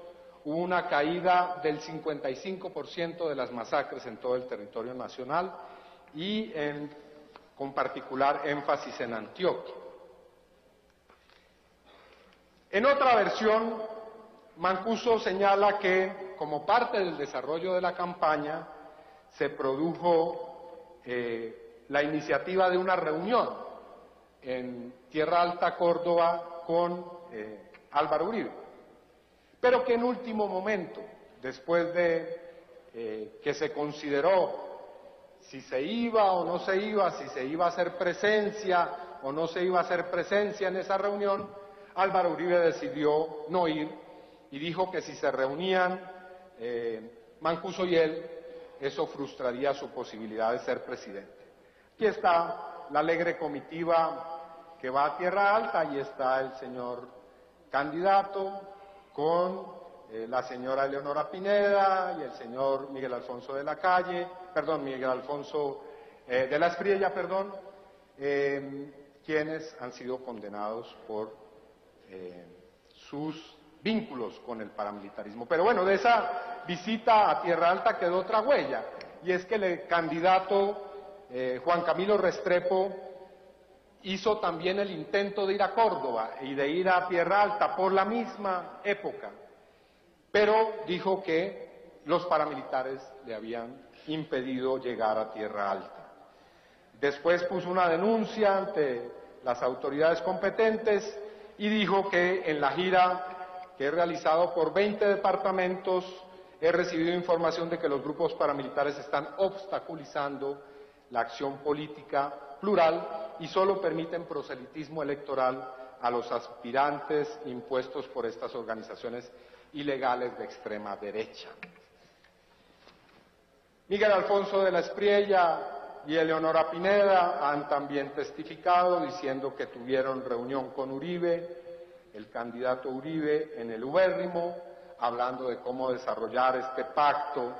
hubo una caída del 55% de las masacres en todo el territorio nacional y con particular énfasis en Antioquia. En otra versión, Mancuso señala que, como parte del desarrollo de la campaña, se produjo la iniciativa de una reunión en Tierra Alta, Córdoba, con Álvaro Uribe, pero que en último momento, después de que se consideró si se iba o no se iba, si se iba a hacer presencia o no se iba a hacer presencia en esa reunión, Álvaro Uribe decidió no ir y dijo que si se reunían Mancuso y él, eso frustraría su posibilidad de ser presidente. Aquí está la alegre comitiva que va a Tierra Alta. Ahí está el señor candidato con la señora Eleonora Pineda y el señor Miguel Alfonso de la Espriella, quienes han sido condenados por sus vínculos con el paramilitarismo. Pero bueno, de esa visita a Tierra Alta quedó otra huella, y es que el candidato Juan Camilo Restrepo hizo también el intento de ir a Córdoba y de ir a Tierra Alta por la misma época, pero dijo que los paramilitares le habían impedido llegar a Tierra Alta. Después puso una denuncia ante las autoridades competentes y dijo que en la gira que he realizado por 20 departamentos he recibido información de que los grupos paramilitares están obstaculizando la acción política plural y solo permiten proselitismo electoral a los aspirantes impuestos por estas organizaciones ilegales de extrema derecha. Miguel Alfonso de la Espriella y Eleonora Pineda han también testificado diciendo que tuvieron reunión con Uribe, el candidato Uribe, en el Ubérrimo, hablando de cómo desarrollar este pacto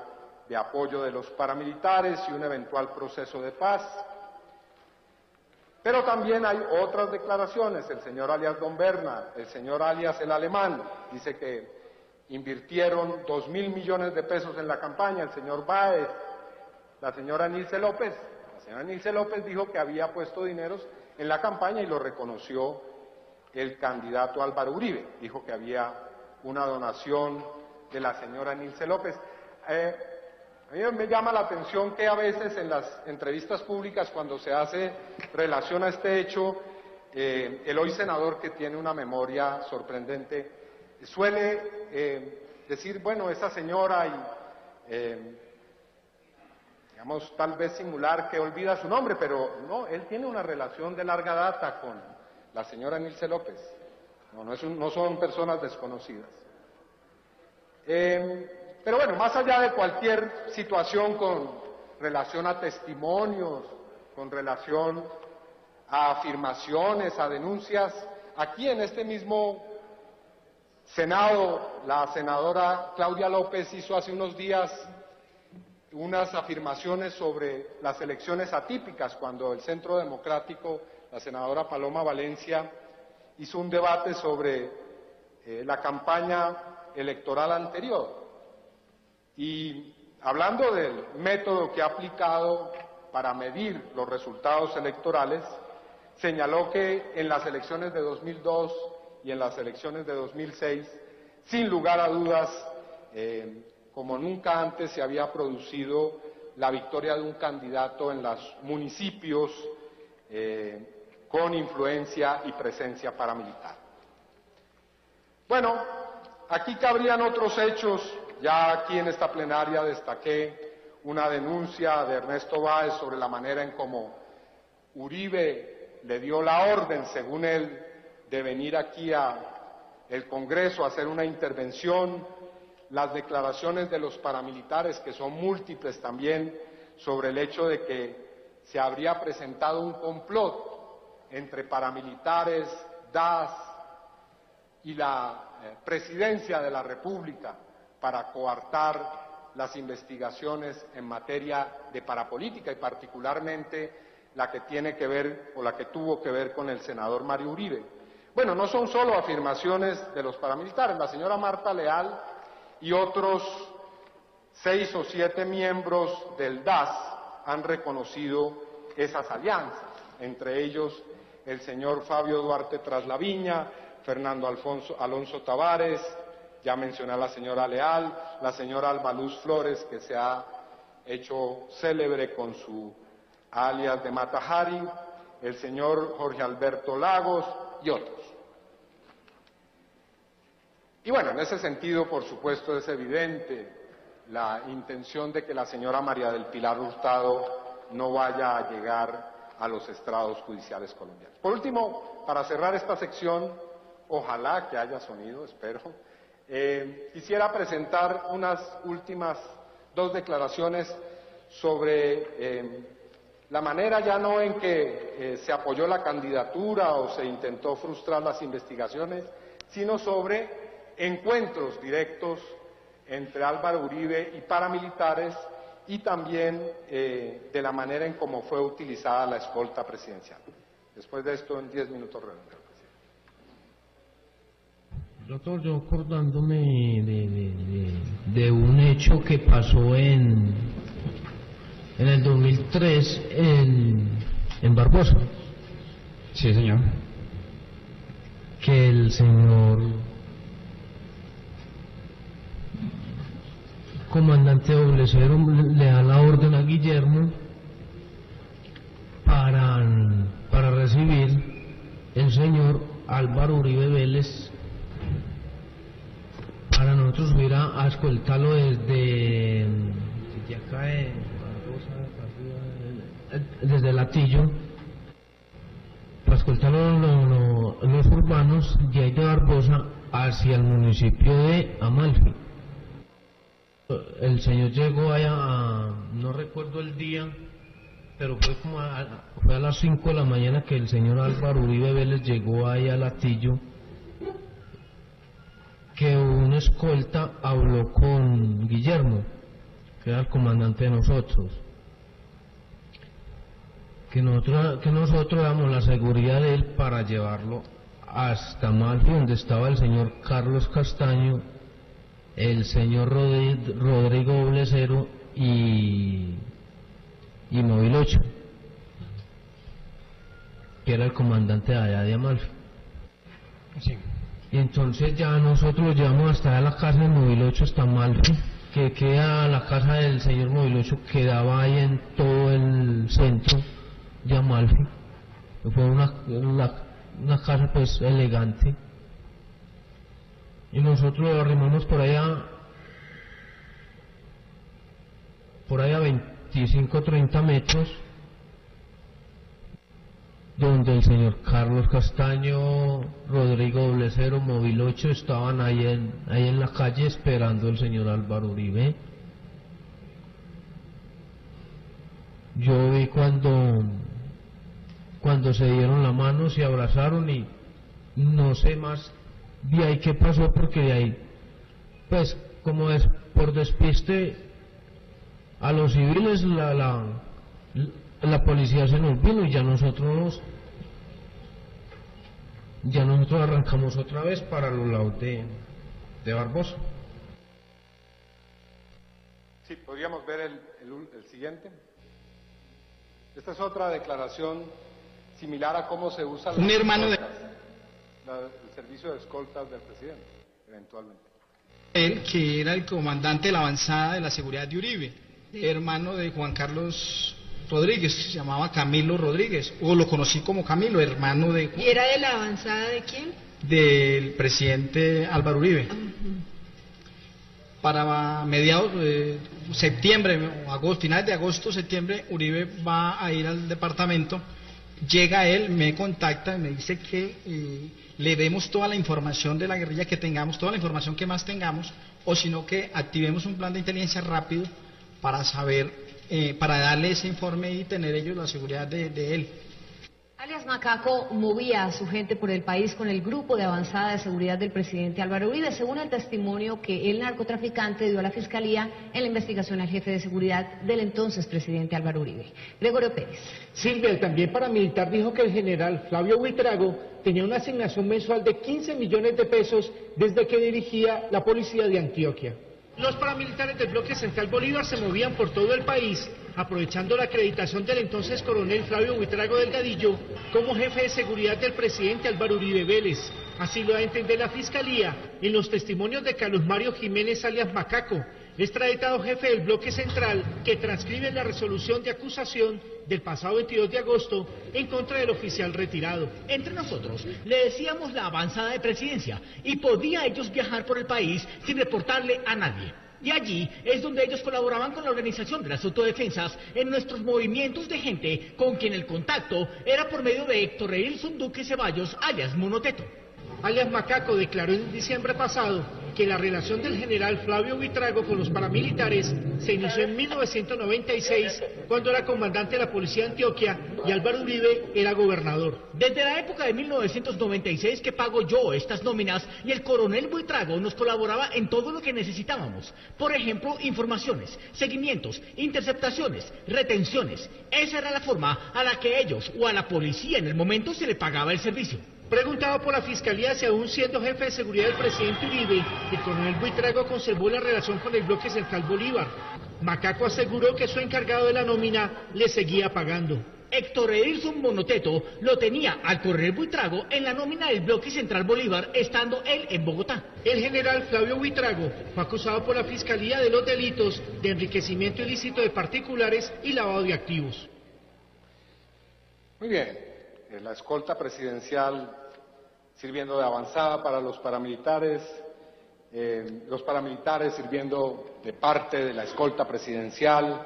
de apoyo de los paramilitares y un eventual proceso de paz. Pero también hay otras declaraciones. El señor alias Don Berna, el señor alias El Alemán, dice que invirtieron 2.000 millones de pesos en la campaña. El señor Báez, la señora Nilce López. La señora Nilce López dijo que había puesto dineros en la campaña y lo reconoció el candidato Álvaro Uribe. Dijo que había una donación de la señora Nilce López. A mí me llama la atención que a veces en las entrevistas públicas, cuando se hace relación a este hecho, el hoy senador, que tiene una memoria sorprendente, suele decir, bueno, esa señora, y digamos, tal vez simular que olvida su nombre, pero no, él tiene una relación de larga data con la señora Nilce López. No son personas desconocidas. Pero bueno, más allá de cualquier situación con relación a testimonios, con relación a afirmaciones, a denuncias, aquí en este mismo Senado, la senadora Claudia López hizo hace unos días unas afirmaciones sobre las elecciones atípicas, cuando el Centro Democrático, la senadora Paloma Valencia, hizo un debate sobre la campaña electoral anterior. Y hablando del método que ha aplicado para medir los resultados electorales, señaló que en las elecciones de 2002 y en las elecciones de 2006, sin lugar a dudas, como nunca antes se había producido la victoria de un candidato en los municipios con influencia y presencia paramilitar. Bueno, aquí cabrían otros hechos. Ya aquí en esta plenaria destaqué una denuncia de Ernesto Báez sobre la manera en cómo Uribe le dio la orden, según él, de venir aquí al Congreso a hacer una intervención, las declaraciones de los paramilitares, que son múltiples también, sobre el hecho de que se habría presentado un complot entre paramilitares, DAS y la Presidencia de la República para coartar las investigaciones en materia de parapolítica, y particularmente la que tiene que ver o la que tuvo que ver con el senador Mario Uribe. Bueno, no son solo afirmaciones de los paramilitares. La señora Marta Leal y otros 6 o 7 miembros del DAS han reconocido esas alianzas, entre ellos el señor Fabio Duarte Traslaviña, Fernando Alonso Tavares, ya mencioné a la señora Leal, la señora Alba Luz Flores, que se ha hecho célebre con su alias de Matajari, el señor Jorge Alberto Lagos y otros. Y bueno, en ese sentido, por supuesto, es evidente la intención de que la señora María del Pilar Hurtado no vaya a llegar a los estrados judiciales colombianos. Por último, para cerrar esta sección, ojalá que haya sonido, espero, quisiera presentar unas últimas 2 declaraciones sobre La manera ya no en que se apoyó la candidatura o se intentó frustrar las investigaciones, sino sobre encuentros directos entre Álvaro Uribe y paramilitares y también de la manera en cómo fue utilizada la escolta presidencial. Después de esto, en 10 minutos redondeos. Doctor, yo acordándome de un hecho que pasó en el 2003 en Barbosa. Sí, señor. Que el señor comandante Oblesero le da la orden a Guillermo para recibir el señor Álvaro Uribe Vélez, para nosotros subir a escoltarlo desde Latillo, para escoltarlo los urbanos de ahí de Barbosa hacia el municipio de Amalfi. El señor llegó allá, no recuerdo el día, pero fue fue a las 5 de la mañana que el señor Álvaro Uribe Vélez llegó ahí a Latillo, que un escolta habló con Guillermo, que era el comandante de nosotros, que nosotros damos la seguridad de él para llevarlo hasta Amalfi, donde estaba el señor Carlos Castaño, el señor Rodrigo Oblesero y Móvil 8, que era el comandante de allá de Amalfi. Sí. Y entonces ya nosotros lo llevamos hasta la casa de Móvil 8, hasta Amalfi, que queda la casa del señor Móvil 8, quedaba ahí en todo el centro de Amalfi. Fue una casa pues elegante. Y nosotros lo arrimamos por allá 25 o 30 metros, donde el señor Carlos Castaño, Rodrigo Oblesero, Móvil 8 estaban ahí en la calle esperando al señor Álvaro Uribe. Yo vi cuando se dieron la mano, se abrazaron y no sé más de ahí qué pasó, porque de ahí, pues como es por despiste a los civiles, la policía se nos vino y ya nosotros arrancamos otra vez para los lados de Barbosa. Sí, podríamos ver el siguiente. Esta es otra declaración similar a cómo se usa un hermano de el servicio de escoltas del presidente, eventualmente. Él, que era el comandante de la avanzada de la seguridad de Uribe, hermano de Juan Carlos Rodríguez, se llamaba Camilo Rodríguez, o lo conocí como Camilo, hermano de... ¿Y era de la avanzada de quién? Del presidente Álvaro Uribe. Para mediados de septiembre, agosto, finales de agosto, septiembre, Uribe va a ir al departamento. Llega él, me contacta y me dice que le demos toda la información de la guerrilla que tengamos, toda la información que más tengamos, o sino que activemos un plan de inteligencia rápido para saber, para darle ese informe y tener ellos la seguridad de él. Alias Macaco movía a su gente por el país con el grupo de avanzada de seguridad del presidente Álvaro Uribe, según el testimonio que el narcotraficante dio a la Fiscalía en la investigación al jefe de seguridad del entonces presidente Álvaro Uribe. Gregorio Pérez. Silvia, el también paramilitar, dijo que el general Flavio Buitrago tenía una asignación mensual de 15 millones de pesos desde que dirigía la policía de Antioquia. Los paramilitares del bloque Central Bolívar se movían por todo el país, aprovechando la acreditación del entonces coronel Flavio Buitrago Delgadillo como jefe de seguridad del presidente Álvaro Uribe Vélez. Así lo da a entender la Fiscalía en los testimonios de Carlos Mario Jiménez alias Macaco, extraditado jefe del bloque central, que transcribe la resolución de acusación del pasado 22 de agosto en contra del oficial retirado. Entre nosotros le decíamos la avanzada de presidencia y podía ellos viajar por el país sin reportarle a nadie. Y allí es donde ellos colaboraban con la organización de las autodefensas en nuestros movimientos de gente, con quien el contacto era por medio de Héctor Reilson Duque Ceballos, alias Monoteto. alias Macaco, declaró en diciembre pasado que la relación del general Flavio Buitrago con los paramilitares se inició en 1996, cuando era comandante de la policía de Antioquia y Álvaro Uribe era gobernador. Desde la época de 1996 que pago yo estas nóminas y el coronel Buitrago nos colaboraba en todo lo que necesitábamos. Por ejemplo, informaciones, seguimientos, interceptaciones, retenciones. Esa era la forma a la que ellos o a la policía en el momento se le pagaba el servicio. Preguntado por la Fiscalía si aún siendo jefe de seguridad del presidente Uribe, el coronel Buitrago conservó la relación con el bloque central Bolívar, Macaco aseguró que su encargado de la nómina le seguía pagando. Héctor Edilson Monoteto lo tenía al coronel Buitrago en la nómina del bloque central Bolívar, estando él en Bogotá. El general Flavio Buitrago fue acusado por la Fiscalía de los delitos de enriquecimiento ilícito de particulares y lavado de activos. Muy bien. La escolta presidencial sirviendo de avanzada para los paramilitares sirviendo de parte de la escolta presidencial,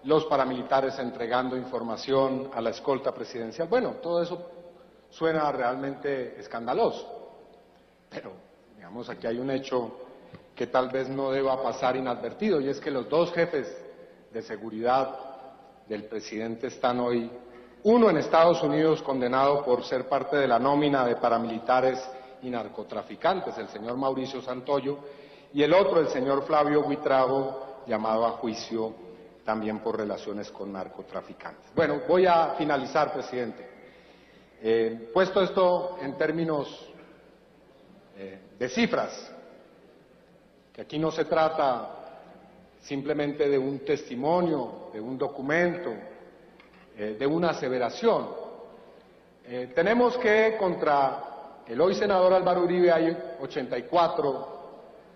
los paramilitares entregando información a la escolta presidencial. Bueno, todo eso suena realmente escandaloso, pero digamos aquí hay un hecho que tal vez no deba pasar inadvertido, y es que los dos jefes de seguridad del presidente están hoy, uno en Estados Unidos condenado por ser parte de la nómina de paramilitares y narcotraficantes, el señor Mauricio Santoyo, y el otro, el señor Flavio Buitrago, llamado a juicio también por relaciones con narcotraficantes. Bueno, voy a finalizar, presidente. Puesto esto en términos de cifras, que aquí no se trata simplemente de un testimonio, de un documento, de una aseveración. Tenemos que contra el hoy senador Álvaro Uribe hay 84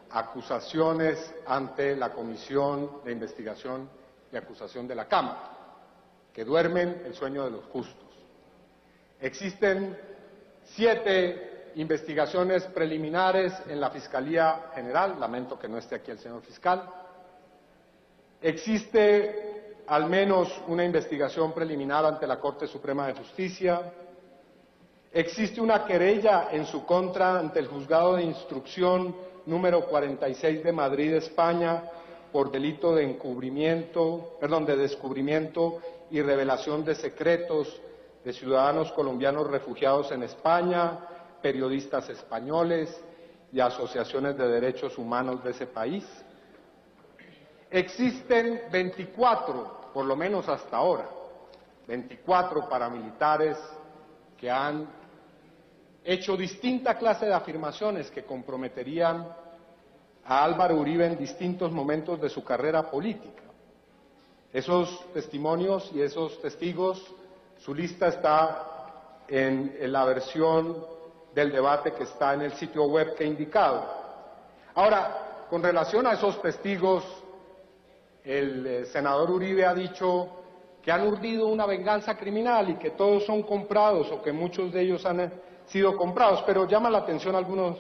acusaciones ante la Comisión de Investigación y Acusación de la Cámara, que duermen el sueño de los justos. Existen 7 investigaciones preliminares en la Fiscalía General, lamento que no esté aquí el señor fiscal. Existe al menos una investigación preliminar ante la Corte Suprema de Justicia. Existe una querella en su contra ante el Juzgado de Instrucción número 46 de Madrid, España, por delito de descubrimiento y revelación de secretos de ciudadanos colombianos refugiados en España, periodistas españoles y asociaciones de derechos humanos de ese país. Existen 24, por lo menos hasta ahora, 24 paramilitares que han hecho distinta clase de afirmaciones que comprometerían a Álvaro Uribe en distintos momentos de su carrera política. Esos testimonios y esos testigos, su lista está en la versión del debate que está en el sitio web que he indicado. Ahora, con relación a esos testigos, el senador Uribe ha dicho que han urdido una venganza criminal y que todos son comprados o que muchos de ellos han sido comprados, pero llama la atención algunos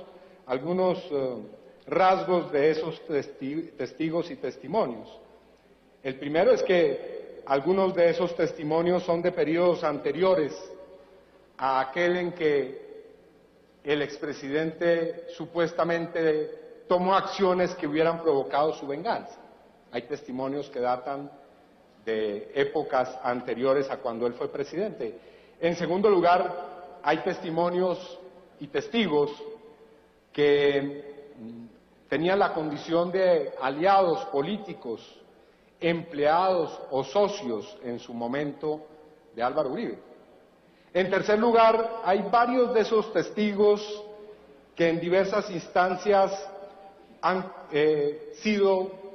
rasgos de esos testigos y testimonios. El primero es que algunos de esos testimonios son de periodos anteriores a aquel en que el expresidente supuestamente tomó acciones que hubieran provocado su venganza. Hay testimonios que datan de épocas anteriores a cuando él fue presidente. En segundo lugar, hay testimonios y testigos que tenían la condición de aliados políticos, empleados o socios en su momento de Álvaro Uribe. En tercer lugar, hay varios de esos testigos que en diversas instancias han sido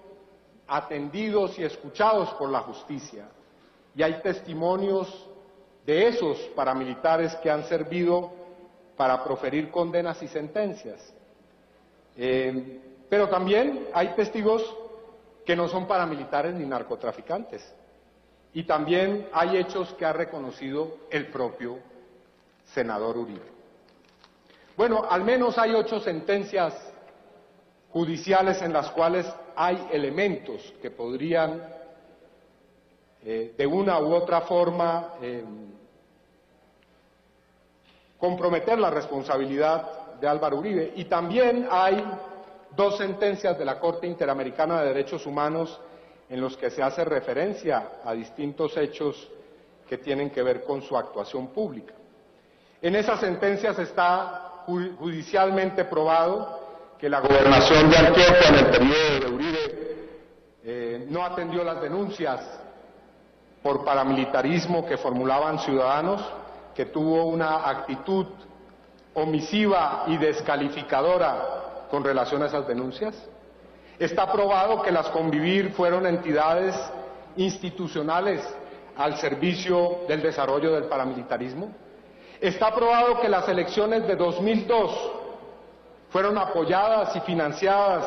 atendidos y escuchados por la justicia, y hay testimonios de esos paramilitares que han servido para proferir condenas y sentencias. Pero también hay testigos que no son paramilitares ni narcotraficantes, y también hay hechos que ha reconocido el propio senador Uribe. Bueno, al menos hay 8 sentencias judiciales en las cuales hay elementos que podrían de una u otra forma comprometer la responsabilidad de Álvaro Uribe. Y también hay 2 sentencias de la Corte Interamericana de Derechos Humanos en los que se hace referencia a distintos hechos que tienen que ver con su actuación pública. En esas sentencias está judicialmente probado que la gobernación de Antioquia en el periodo de Uribe no atendió las denuncias por paramilitarismo que formulaban ciudadanos, que tuvo una actitud omisiva y descalificadora con relación a esas denuncias. Está probado que las Convivir fueron entidades institucionales al servicio del desarrollo del paramilitarismo. Está probado que las elecciones de 2002 fueron apoyadas y financiadas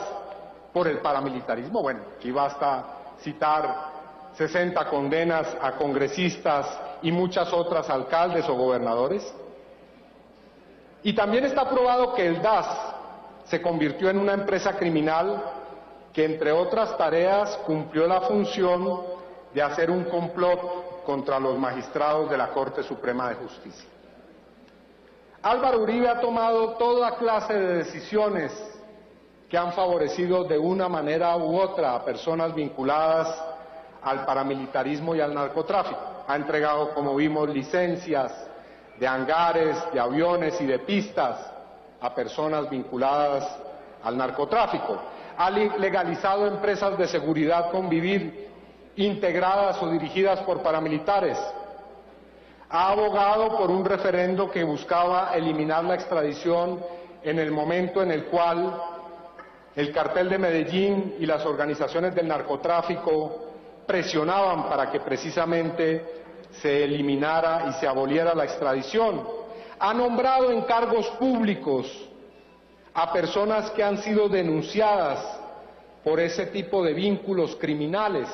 por el paramilitarismo. Bueno, aquí basta citar 60 condenas a congresistas y muchas otras alcaldes o gobernadores. Y también está probado que el DAS se convirtió en una empresa criminal que, entre otras tareas, cumplió la función de hacer un complot contra los magistrados de la Corte Suprema de Justicia. Álvaro Uribe ha tomado toda clase de decisiones que han favorecido de una manera u otra a personas vinculadas al paramilitarismo y al narcotráfico. Ha entregado, como vimos, licencias de hangares, de aviones y de pistas a personas vinculadas al narcotráfico. Ha legalizado empresas de seguridad Convivir integradas o dirigidas por paramilitares. Ha abogado por un referendo que buscaba eliminar la extradición en el momento en el cual el cartel de Medellín y las organizaciones del narcotráfico presionaban para que precisamente se eliminara y se aboliera la extradición. Ha nombrado en cargos públicos a personas que han sido denunciadas por ese tipo de vínculos criminales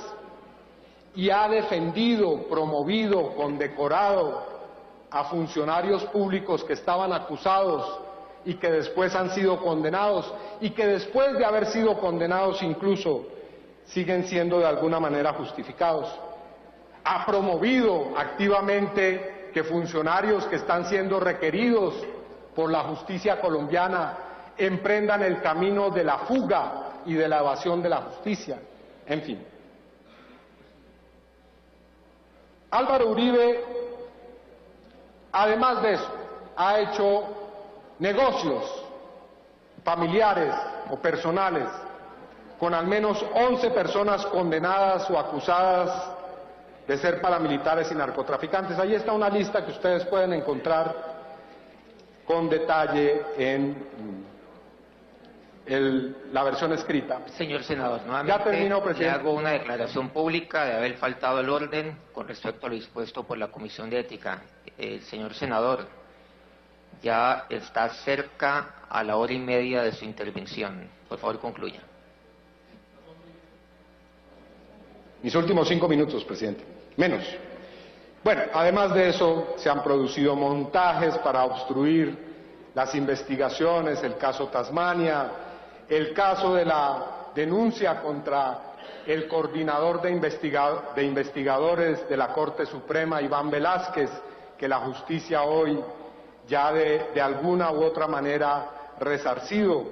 y ha defendido, promovido, condecorado a funcionarios públicos que estaban acusados y que después han sido condenados y que después de haber sido condenados incluso siguen siendo de alguna manera justificados. Ha promovido activamente que funcionarios que están siendo requeridos por la justicia colombiana emprendan el camino de la fuga y de la evasión de la justicia. En fin. Álvaro Uribe, además de eso, ha hecho negocios familiares o personales con al menos 11 personas condenadas o acusadas de ser paramilitares y narcotraficantes. Ahí está una lista que ustedes pueden encontrar con detalle en la versión escrita. Señor senador, nuevamente ya terminó, presidente. Le hago una declaración pública de haber faltado al orden con respecto a lo dispuesto por la Comisión de Ética. Señor senador, ya está cerca a la 1:30 de su intervención. Por favor, concluya. Mis últimos 5 minutos, presidente. Menos. Bueno, además de eso, se han producido montajes para obstruir las investigaciones, el caso Tasmania, el caso de la denuncia contra el coordinador de investigadores de la Corte Suprema, Iván Velázquez, que la justicia hoy ya de alguna u otra manera resarcido,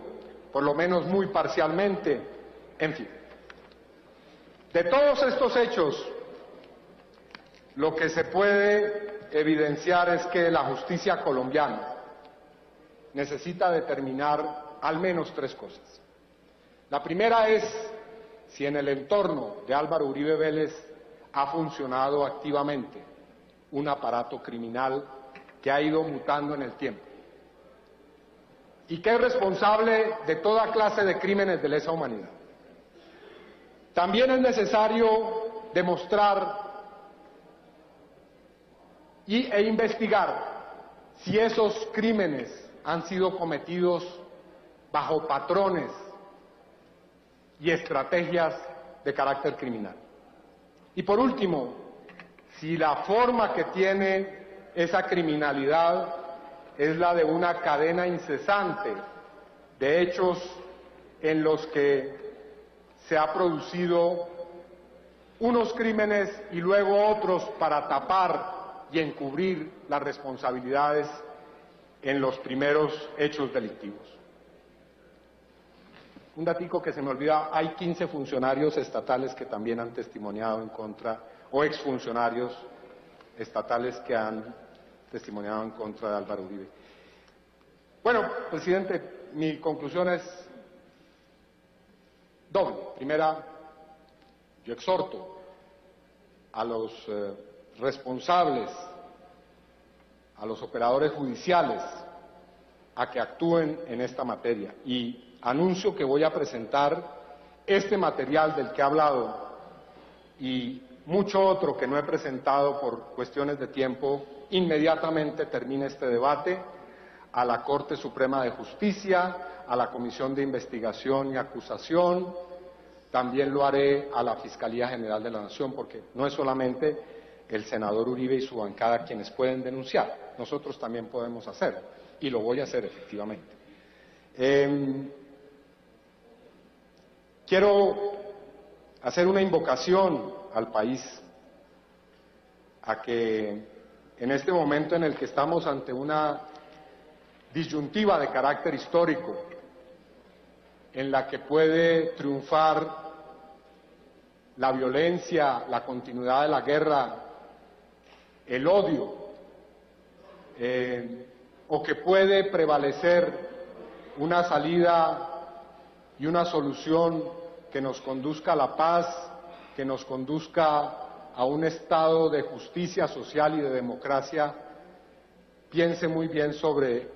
por lo menos muy parcialmente, en fin. De todos estos hechos, lo que se puede evidenciar es que la justicia colombiana necesita determinar al menos 3 cosas. La primera es si en el entorno de Álvaro Uribe Vélez ha funcionado activamente un aparato criminal que ha ido mutando en el tiempo y que es responsable de toda clase de crímenes de lesa humanidad. También es necesario demostrar e investigar si esos crímenes han sido cometidos bajo patrones y estrategias de carácter criminal. Y por último, si la forma que tiene esa criminalidad es la de una cadena incesante de hechos en los que se ha producido unos crímenes y luego otros para tapar y encubrir las responsabilidades en los primeros hechos delictivos. Un datico que se me olvida, hay 15 funcionarios estatales que también han testimoniado en contra, o exfuncionarios estatales que han testimoniado en contra de Álvaro Uribe. Bueno, presidente, mi conclusión es doble. Primera, yo exhorto a los responsables, a los operadores judiciales, a que actúen en esta materia. Y anuncio que voy a presentar este material del que he hablado y mucho otro que no he presentado por cuestiones de tiempo. Inmediatamente termine este debate a la Corte Suprema de Justicia, a la Comisión de Investigación y Acusación, también lo haré a la Fiscalía General de la Nación, porque no es solamente el senador Uribe y su bancada quienes pueden denunciar, nosotros también podemos hacerlo, y lo voy a hacer efectivamente. Quiero hacer una invocación al país a que en este momento en el que estamos ante una disyuntiva de carácter histórico, en la que puede triunfar la violencia, la continuidad de la guerra, el odio, o que puede prevalecer una salida y una solución que nos conduzca a la paz, que nos conduzca a un estado de justicia social y de democracia. Piense muy bien sobre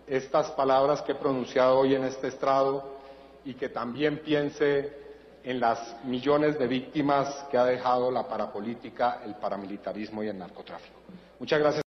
estas palabras que he pronunciado hoy en este estrado y que también piense en las millones de víctimas que ha dejado la parapolítica, el paramilitarismo y el narcotráfico. Muchas gracias.